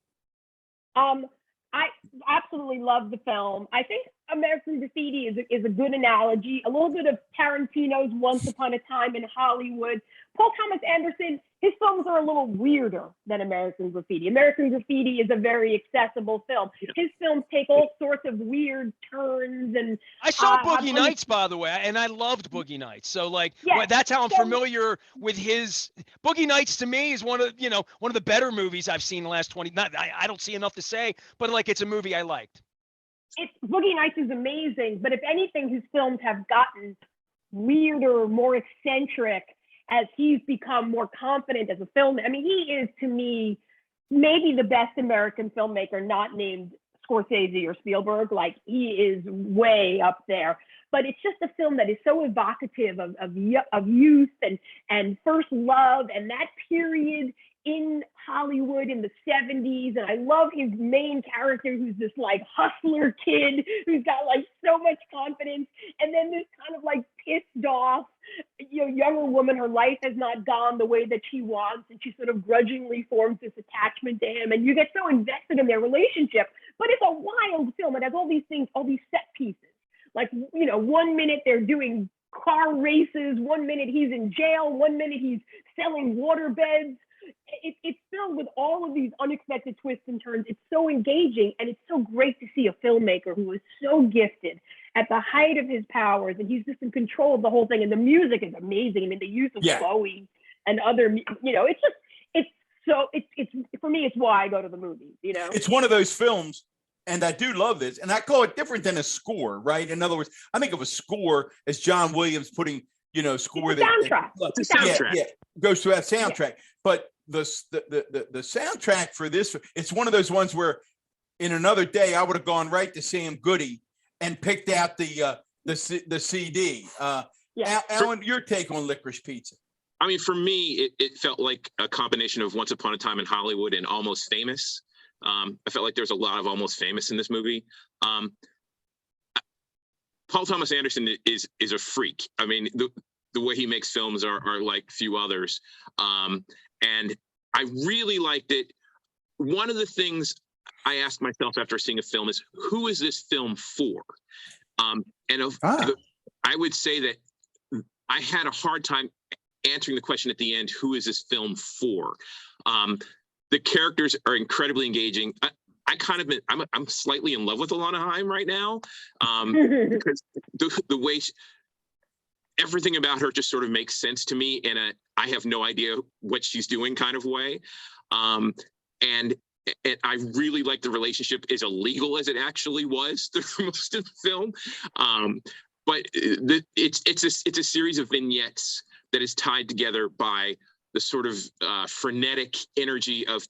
I absolutely love the film. I think American Graffiti is a good analogy. A little bit of Tarantino's Once Upon a Time in Hollywood. Paul Thomas Anderson, his films are a little weirder than American Graffiti. American Graffiti is a very accessible film. His films take all sorts of weird turns. And I saw Boogie Nights, by the way, and I loved Boogie Nights. So that's how I'm familiar with his. Boogie Nights to me is one of the better movies I've seen in the last 20. I don't see enough to say, but it's a movie I liked. Boogie Nights is amazing, but if anything, his films have gotten weirder, more eccentric as he's become more confident as a film. I mean, he is, to me, maybe the best American filmmaker not named Scorsese or Spielberg. He is way up there. But it's just a film that is so evocative of youth and first love and that period in Hollywood in the 70s. And I love his main character, who's this hustler kid who's got so much confidence. And then this kind of pissed off, younger woman, her life has not gone the way that she wants. And she sort of grudgingly forms this attachment to him. And you get so invested in their relationship. But it's a wild film. It has all these things, all these set pieces. 1 minute they're doing car races. 1 minute he's in jail. 1 minute he's selling water beds. It's filled with all of these unexpected twists and turns. It's so engaging, and it's so great to see a filmmaker who is so gifted at the height of his powers, and he's just in control of the whole thing. And the music is amazing. I mean, the use of Bowie and other, it's for me, it's why I go to the movies. It's one of those films, and I do love this, and I call it different than a score, right? In other words, I think of a score as John Williams putting, score soundtrack. Goes to that soundtrack, but the soundtrack for this, it's one of those ones where in another day I would have gone right to Sam Goody and picked out the CD. Alan, your take on Licorice Pizza? I mean, for me, it felt like a combination of Once Upon a Time in Hollywood and Almost Famous. I felt like there's a lot of Almost Famous in this movie. Paul Thomas Anderson is a freak. I mean, the way he makes films are like few others. And I really liked it. One of the things I asked myself after seeing a film is, who is this film for? I would say that I had a hard time answering the question at the end, who is this film for? The characters are incredibly engaging. I'm slightly in love with Alana Haim right now, because the way everything about her just sort of makes sense to me in a I have no idea what she's doing kind of way. And I really like the relationship, as illegal as it actually was through most of the film. But it's a series of vignettes that is tied together by the sort of frenetic energy of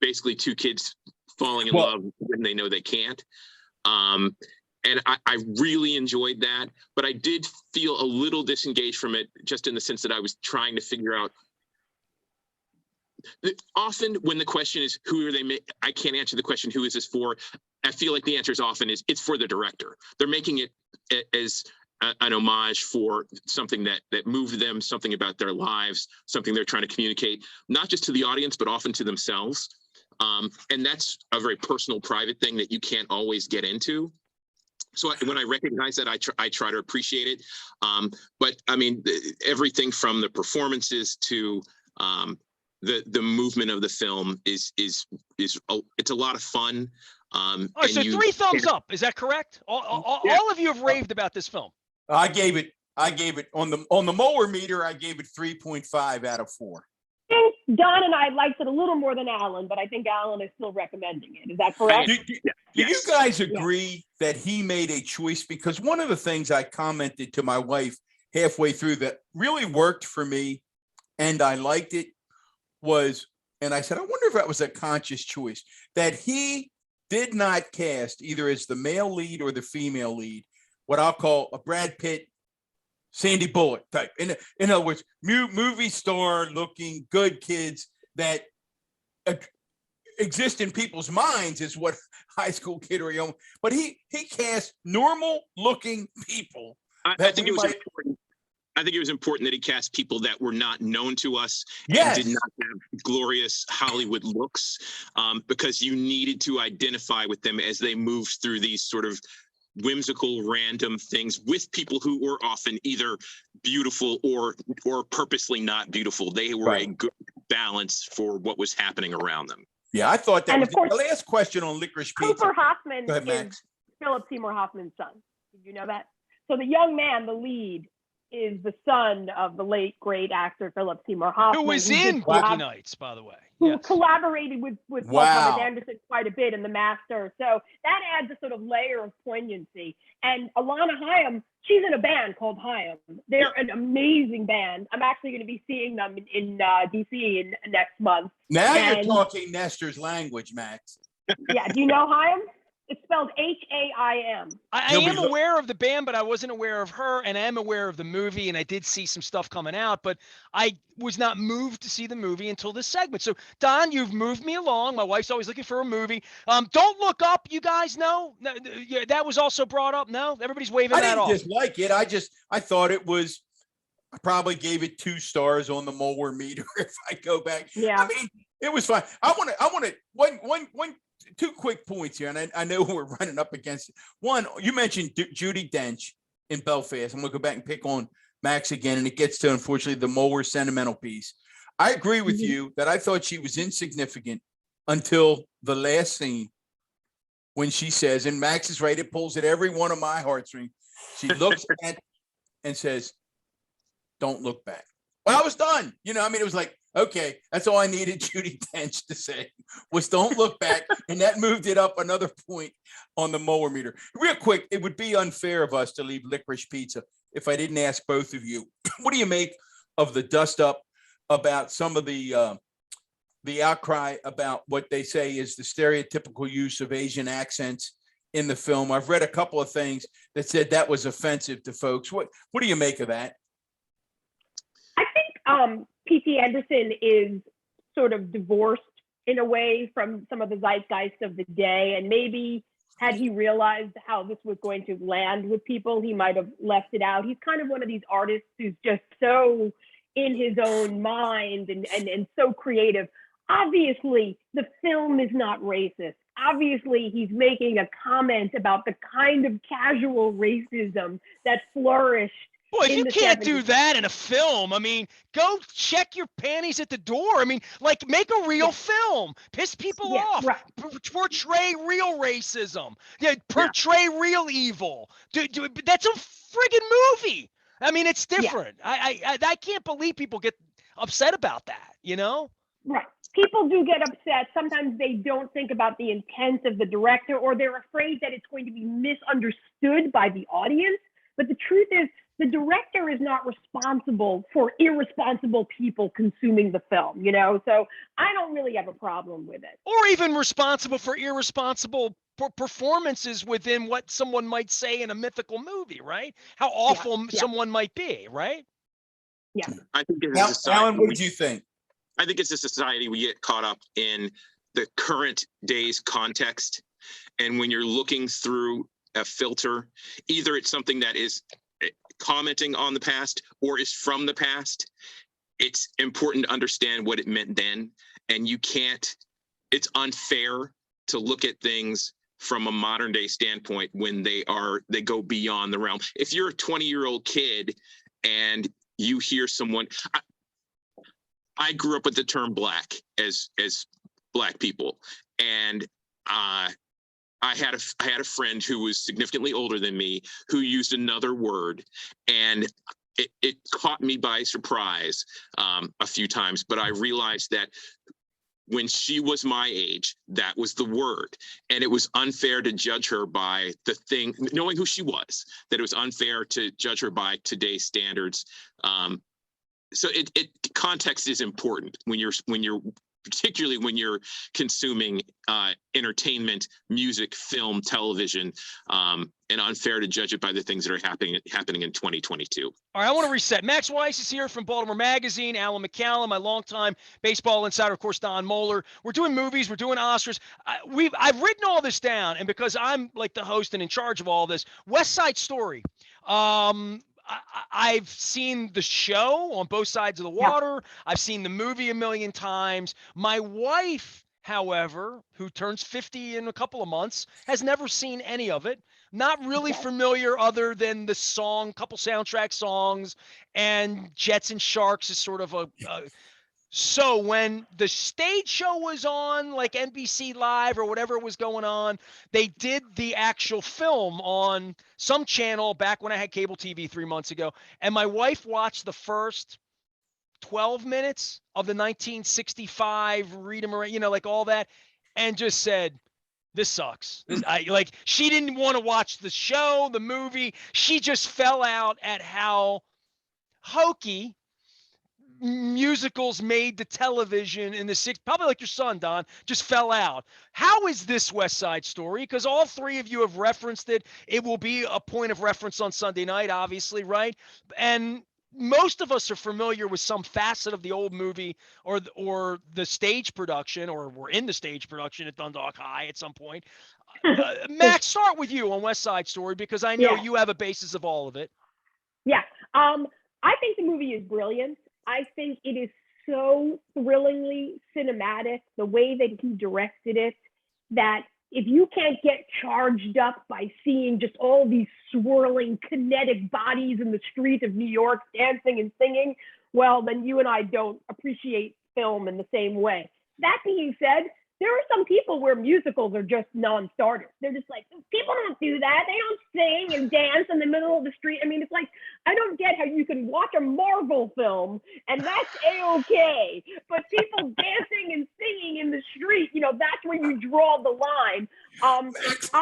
basically two kids falling in love when they know they can't. And I really enjoyed that, but I did feel a little disengaged from it, just in the sense that I was trying to figure out. Often when the question is, who are they? I can't answer the question, who is this for? I feel like the answer is often it's for the director. They're making it as an homage for something that moved them, something about their lives, something they're trying to communicate, not just to the audience, but often to themselves. And that's a very personal, private thing that you can't always get into. So when I recognize that, I try to appreciate it. But I mean, everything from the performances to the movement of the film is it's a lot of fun. So 3 thumbs up. Is that correct? All of you have raved about this film. I gave it on the Mohler meter. I gave it 3.5 out of 4. I think Don and I liked it a little more than Alan, but I think Alan is still recommending it. Is that correct? Do you guys agree that he made a choice? Because one of the things I commented to my wife halfway through that really worked for me, and I liked it, was, and I said, I wonder if that was a conscious choice, that he did not cast either as the male lead or the female lead, what I'll call a Brad Pitt, Sandy Bullock type. In other words, movie star looking good kids that exist in people's minds is what high school kid or young. But he cast normal looking people. I think it was important. I think it was important that he cast people that were not known to us and did not have glorious Hollywood looks, because you needed to identify with them as they moved through these sort of whimsical, random things with people who were often either beautiful or purposely not beautiful. They were a good balance for what was happening around them. Yeah, I thought that and was of course, the last question on Licorice Pizza. Cooper Hoffman Go ahead, is Max. Philip Seymour Hoffman's son. Did you know that? So the young man, the lead, is the son of the late great actor Philip Seymour Hoffman, Who was in Boogie Nights, by the way. Who collaborated with Paul Thomas Anderson quite a bit in The Master. So that adds a sort of layer of poignancy. And Alana Haim, she's in a band called Haim. They're an amazing band. I'm actually going to be seeing them in DC next month. Now you're talking Nestor's language, Max. Yeah, do you know Haim? It's spelled Haim. I am aware of the band, but I wasn't aware of her, and I am aware of the movie, and I did see some stuff coming out, but I was not moved to see the movie until this segment. So, Don, you've moved me along. My wife's always looking for a movie. Don't Look Up, you guys know? That was also brought up. No? Everybody's waving that off. I didn't dislike it. I thought it was, I probably gave it 2 stars on the Mohler meter if I go back. Yeah. I mean, it was fine. I want to, 2 quick points here, and I know we're running up against it. One, you mentioned Judi Dench in Belfast. I'm going to go back and pick on Max again, and it gets to, unfortunately, the Mohler sentimental piece. I agree with you that I thought she was insignificant until the last scene when she says, and Max is right, it pulls at every one of my heartstrings. She looks at and says, "Don't look back." Well, I was done. You know, I mean, it was like, okay, that's all I needed Judi Dench to say was "don't look back." And that moved it up another point on the Mohler meter. Real quick, it would be unfair of us to leave Licorice Pizza if I didn't ask both of you, what do you make of the dust up about some of the outcry about what they say is the stereotypical use of Asian accents in the film? I've read a couple of things that said that was offensive to folks. What do you make of that? I think P.T. Anderson is sort of divorced in a way from some of the zeitgeist of the day, and maybe had he realized how this was going to land with people, he might have left it out. He's kind of one of these artists who's just so in his own mind and so creative. Obviously, the film is not racist. Obviously, he's making a comment about the kind of casual racism that flourished. Boy, if you can't do that in a film, I mean, go check your panties at the door. I mean, like, make a real film. Piss people off. Right. Portray real racism. Yeah, portray real evil. That's a friggin' movie. I mean, it's different. I can't believe people get upset about that, you know? Right. People do get upset. Sometimes they don't think about the intent of the director, or they're afraid that it's going to be misunderstood by the audience. But the truth is, the director is not responsible for irresponsible people consuming the film, you know? So I don't really have a problem with it. Or even responsible for irresponsible performances within what someone might say in a mythical movie, right? How awful someone might be, right? Yeah. I think Alan, what did you think? I think it's a society we get caught up in the current day's context. And when you're looking through a filter, either it's something that is commenting on the past or is from the past. It's important to understand what it meant then. And it's unfair to look at things from a modern day standpoint when they go beyond the realm. If you're a 20-year-old kid and you hear someone, I grew up with the term black as Black people. And I had a friend who was significantly older than me who used another word, and it caught me by surprise a few times. But I realized that when she was my age, that was the word, and it was unfair to judge her by the thing, knowing who she was. That it was unfair to judge her by today's standards. So context is important when you're particularly when you're consuming entertainment, music, film, television, and unfair to judge it by the things that are happening in 2022. All right, I want to reset. Max Weiss is here from Baltimore Magazine. Alan McCallum, my longtime baseball insider, of course, Don Mohler. We're doing movies. We're doing Oscars. I've written all this down, and because I'm like the host and in charge of all this, West Side Story. I've seen the show on both sides of the water. I've seen the movie a million times. My wife, however, who turns 50 in a couple of months, has never seen any of it. Not really familiar other than the song, couple soundtrack songs, and Jets and Sharks is sort of so when the stage show was on, like NBC Live or whatever was going on, they did the actual film on some channel back when I had cable TV 3 months ago. And my wife watched the first 12 minutes of the 1965 Rita Moreno, you know, like all that, and just said, this sucks. She didn't want to watch the show, the movie. She just fell out at how hokey musicals made to television in the 60s, probably like your son, Don, just fell out. How is this West Side Story? Because all three of you have referenced it. It will be a point of reference on Sunday night, obviously, right? And most of us are familiar with some facet of the old movie or the stage production, or we're in the stage production at Dundalk High at some point. Max, start with you on West Side Story, because I know you have a basis of all of it. Yeah. I think the movie is brilliant. I think it is so thrillingly cinematic, the way that he directed it, that if you can't get charged up by seeing just all these swirling kinetic bodies in the street of New York dancing and singing, well, then you and I don't appreciate film in the same way. That being said, there are some people where musicals are just non-starters. They're just like, people don't do that. They don't sing and dance in the middle of the street. I mean, it's like, I don't get how you can watch a Marvel film and that's A-okay. But people dancing and singing in the street, you know, that's when you draw the line.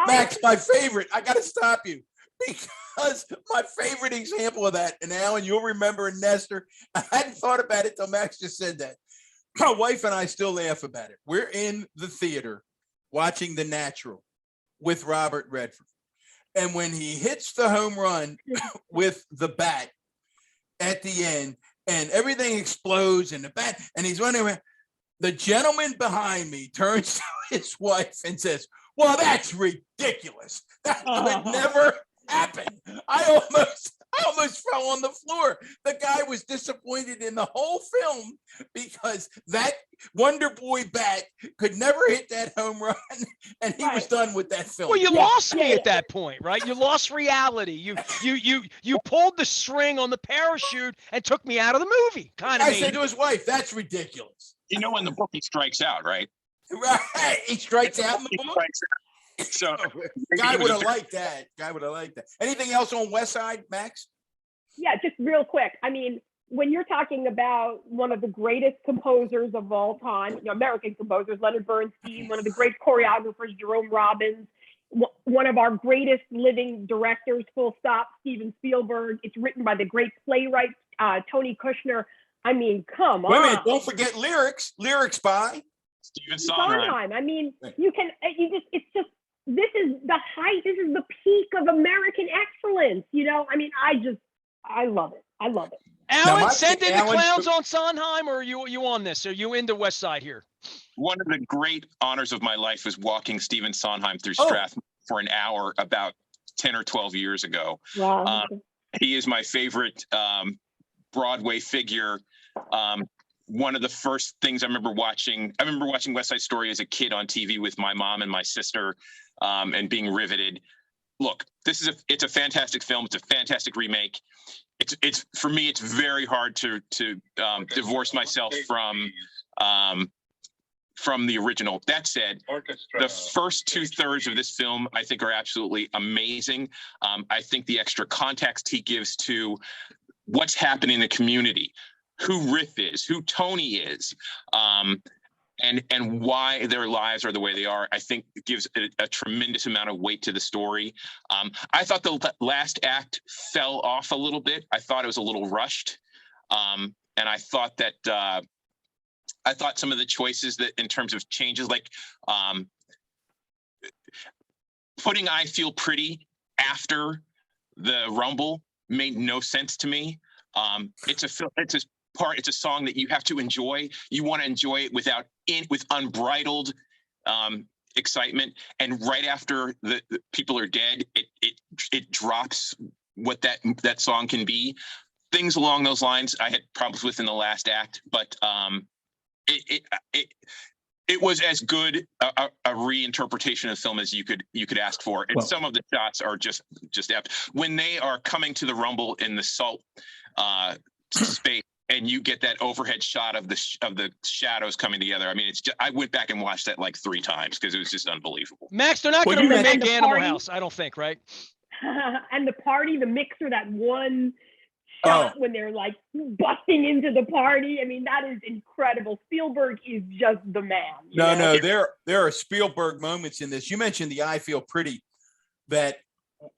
Max, my favorite. I got to stop you, because my favorite example of that, and Alan, you'll remember, and Nestor, I hadn't thought about it till Max just said that. My wife and I still laugh about it. We're in the theater watching The Natural with Robert Redford. And when he hits the home run with the bat at the end, and everything explodes and the bat, and he's running around, the gentleman behind me turns to his wife and says, Well, that's ridiculous. That could never happen. I almost fell on the floor. The guy was disappointed in the whole film because that Wonder Boy bat could never hit that home run, and he was done with that film. Well, you lost me at that point, right? You lost reality. You pulled the string on the parachute and took me out of the movie. I said to his wife, "That's ridiculous." You know, in the book, he strikes out, right? Right, he strikes out in the book. So, guy would have liked that. Anything else on West Side, Max? Yeah, just real quick. I mean, when you're talking about one of the greatest composers of all time, American composers, Leonard Bernstein, one of the great choreographers, Jerome Robbins, one of our greatest living directors, full stop, Steven Spielberg. It's written by the great playwright, Tony Kushner. I mean, come on. Wait a minute, don't forget lyrics by Stephen Sondheim. I mean, this is the height, this is the peak of American excellence. I love it. Alan, send in the clowns on Sondheim, or are you on this? Are you into West Side here? One of the great honors of my life was walking Stephen Sondheim through Strathmore for an hour about 10 or 12 years ago. Wow. He is my favorite Broadway figure. One of the first things I remember watching West Side Story as a kid on TV with my mom and my sister, and being riveted. Look, it's a fantastic film. It's a fantastic remake. It's for me, it's very hard to divorce myself from the original. That said, the first 2/3 of this film I think are absolutely amazing. I think the extra context he gives to what's happening in the community, who Riff is, who Tony is, and why their lives are the way they are, I think it gives a tremendous amount of weight to the story. I thought the last act fell off a little bit. I thought it was a little rushed. And I thought that some of the choices that in terms of changes, like putting I Feel Pretty after the Rumble made no sense to me. It's a song that you have to enjoy. You want to enjoy it with unbridled excitement. And right after the people are dead, it drops what that song can be. Things along those lines I had problems with in the last act, but it was as good a reinterpretation of the film as you could ask for. And some of the shots are just apt. When they are coming to the Rumble in the salt space, and you get that overhead shot of the shadows coming together. I mean, I went back and watched that like 3 times because it was just unbelievable. Max, they're not going to remake Animal House, I don't think, right? And the party, the mixer, that one shot when they're like busting into the party. I mean, that is incredible. Spielberg is just the man. No, there are Spielberg moments in this. You mentioned the I Feel Pretty that,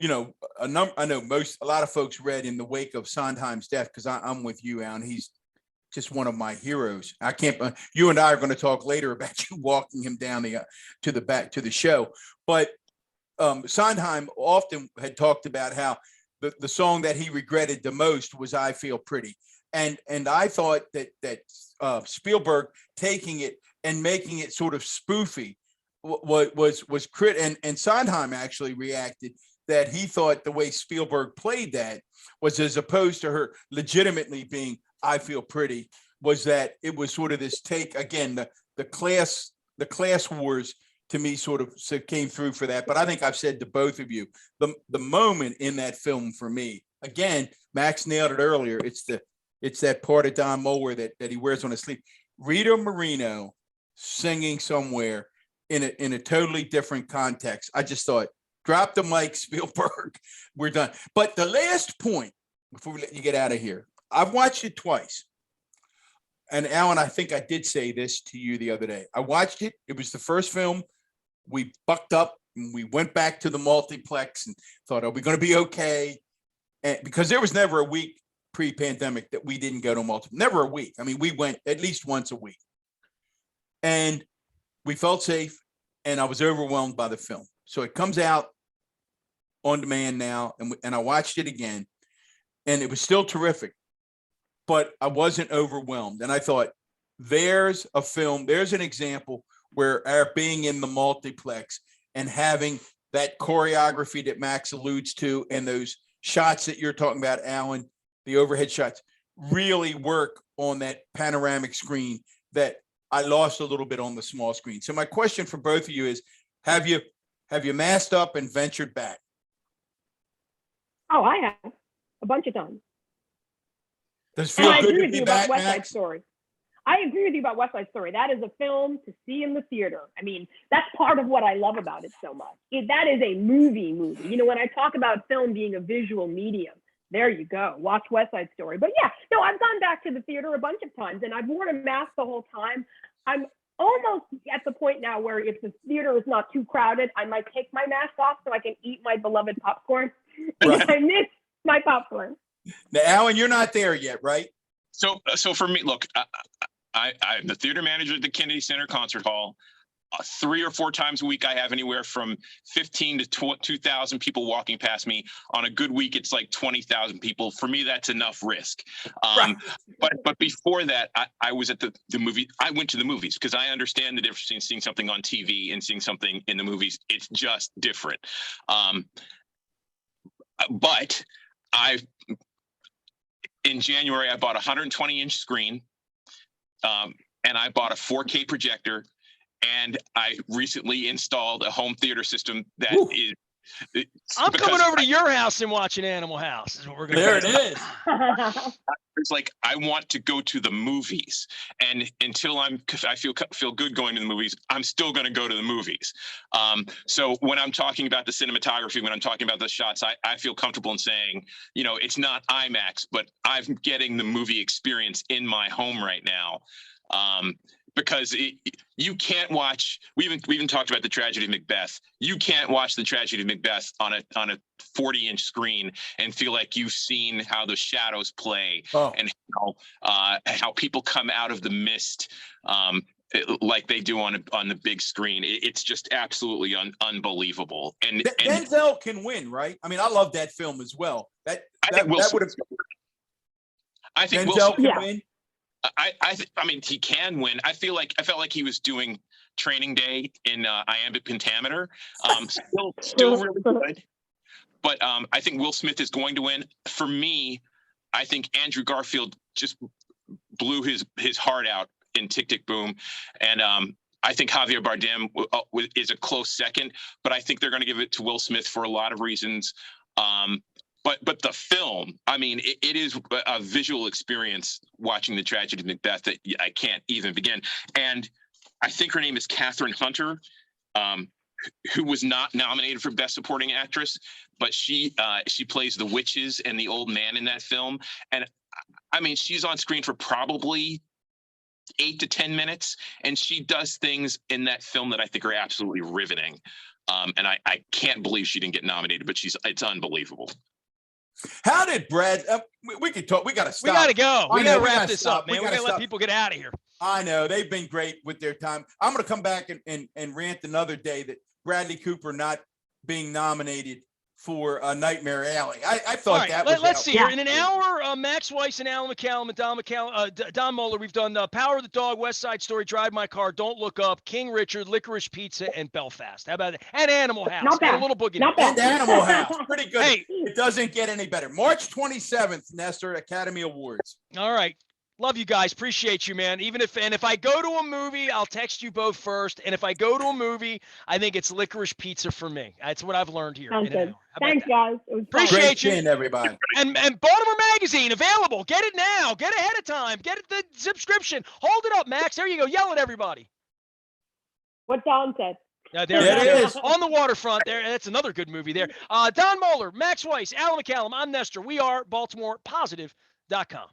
I know a lot of folks read in the wake of Sondheim's death, because I'm with you, Alan. He's just one of my heroes. I can't. You and I are going to talk later about you walking him down to the show. But Sondheim often had talked about how the song that he regretted the most was "I Feel Pretty," and I thought that Spielberg taking it and making it sort of spoofy was crit, and Sondheim actually reacted that he thought the way Spielberg played that was, as opposed to her legitimately being "I Feel Pretty," was that it was sort of this take, again, the class wars to me sort of came through for that. But I think I've said to both of you, the moment in that film for me, again, Max nailed it earlier. It's that part of Don Mohler that he wears on his sleeve. Rita Moreno singing somewhere in a totally different context. I just thought, drop the mic, Spielberg. We're done. But the last point, before we let you get out of here, I've watched it twice. And Alan, I think I did say this to you the other day. I watched it. It was the first film. We bucked up and we went back to the multiplex and thought, are we going to be okay? And because there was never a week pre-pandemic that we didn't go to multiplex. Never a week. I mean, we went at least once a week. And we felt safe, and I was overwhelmed by the film. So it comes out on demand now, and I watched it again, and it was still terrific, but I wasn't overwhelmed. And I thought, there's a film, there's an example where our being in the multiplex and having that choreography that Max alludes to, and those shots that you're talking about, Alan, the overhead shots, really work on that panoramic screen that I lost a little bit on the small screen. So my question for both of you is, have you masked up and ventured back? Oh, I have a bunch of times. Does it feel I good agree to with be you about back, West Side Max? Story. I agree with you about West Side Story. That is a film to see in the theater. I mean, that's part of what I love about it so much. That is a movie. You know, when I talk about film being a visual medium, there you go. Watch West Side Story. But yeah, no, I've gone back to the theater a bunch of times, and I've worn a mask the whole time. I'm almost at the point now where if the theater is not too crowded, I might take my mask off so I can eat my beloved popcorn. Right. I miss my popcorn. Now, Alan, you're not there yet, right? So for me, look, I'm the theater manager at the Kennedy Center Concert Hall. 3 or 4 times a week, I have anywhere from 15 to 2,000 people walking past me. On a good week, it's like 20,000 people. For me, that's enough risk. Right. But before that, I was at the movie. I went to the movies because I understand the difference between seeing something on TV and seeing something in the movies. It's just different. But in January, I bought a 120-inch screen, and I bought a 4K projector. And I recently installed a home theater system that Ooh. is. I'm coming over to your house and watching Animal House. Is what we're gonna There do. it is. It's like I want to go to the movies, and until I feel good going to the movies, I'm still going to go to the movies. So when I'm talking about the cinematography, when I'm talking about the shots, I feel comfortable in saying, you know, it's not IMAX, but I'm getting the movie experience in my home right now. Because you can't watch. We even talked about the tragedy of Macbeth. You can't watch the tragedy of Macbeth on a 40-inch screen and feel like you've seen how the shadows play and how people come out of the mist like they do on the big screen. It's just absolutely unbelievable. And Denzel can win, right? I mean, I love that film as well. I think Denzel can win. I mean, he can win. I felt like he was doing Training Day in Iambic Pentameter. Still really good. But I think Will Smith is going to win. For me, I think Andrew Garfield just blew his heart out in Tick, Tick, Boom. And I think Javier Bardem is a close second. But I think they're going to give it to Will Smith for a lot of reasons. But the film, I mean, it is a visual experience watching the tragedy of Macbeth that I can't even begin. And I think her name is Catherine Hunter, who was not nominated for Best Supporting Actress, but she plays the witches and the old man in that film. And I mean, she's on screen for probably 8 to 10 minutes, and she does things in that film that I think are absolutely riveting. And I can't believe she didn't get nominated, but it's unbelievable. How did Brad? We could talk. We got to stop. We got to go. We got to wrap this stop. up, man. We got to let people get out of here. I know they've been great with their time. I'm going to come back and rant another day that Bradley Cooper not being nominated for Nightmare Alley. I thought that was. Let's see here. In an hour, Max Weiss and Alan McCallum and Don Mohler. We've done Power of the Dog, West Side Story, Drive My Car, Don't Look Up, King Richard, Licorice Pizza, and Belfast. How about that? And Animal House. Not bad. And a little boogie. Not bad. And Animal House. Pretty good. Hey. It doesn't get any better. March 27th, Nestor, Academy Awards. All right. Love you guys. Appreciate you, man. If I go to a movie, I'll text you both first. And if I go to a movie, I think it's Licorice Pizza for me. That's what I've learned here. Sounds good. Thanks, guys. It was Appreciate Great you. win, everybody. And Baltimore Magazine available. Get it now. Get ahead of time. Get it the subscription. Hold it up, Max. There you go. Yell at everybody. what Don said. There it is. On the waterfront. There. That's another good movie there. Don Mohler, Max Weiss, Alan McCallum. I'm Nestor. We are BaltimorePositive.com.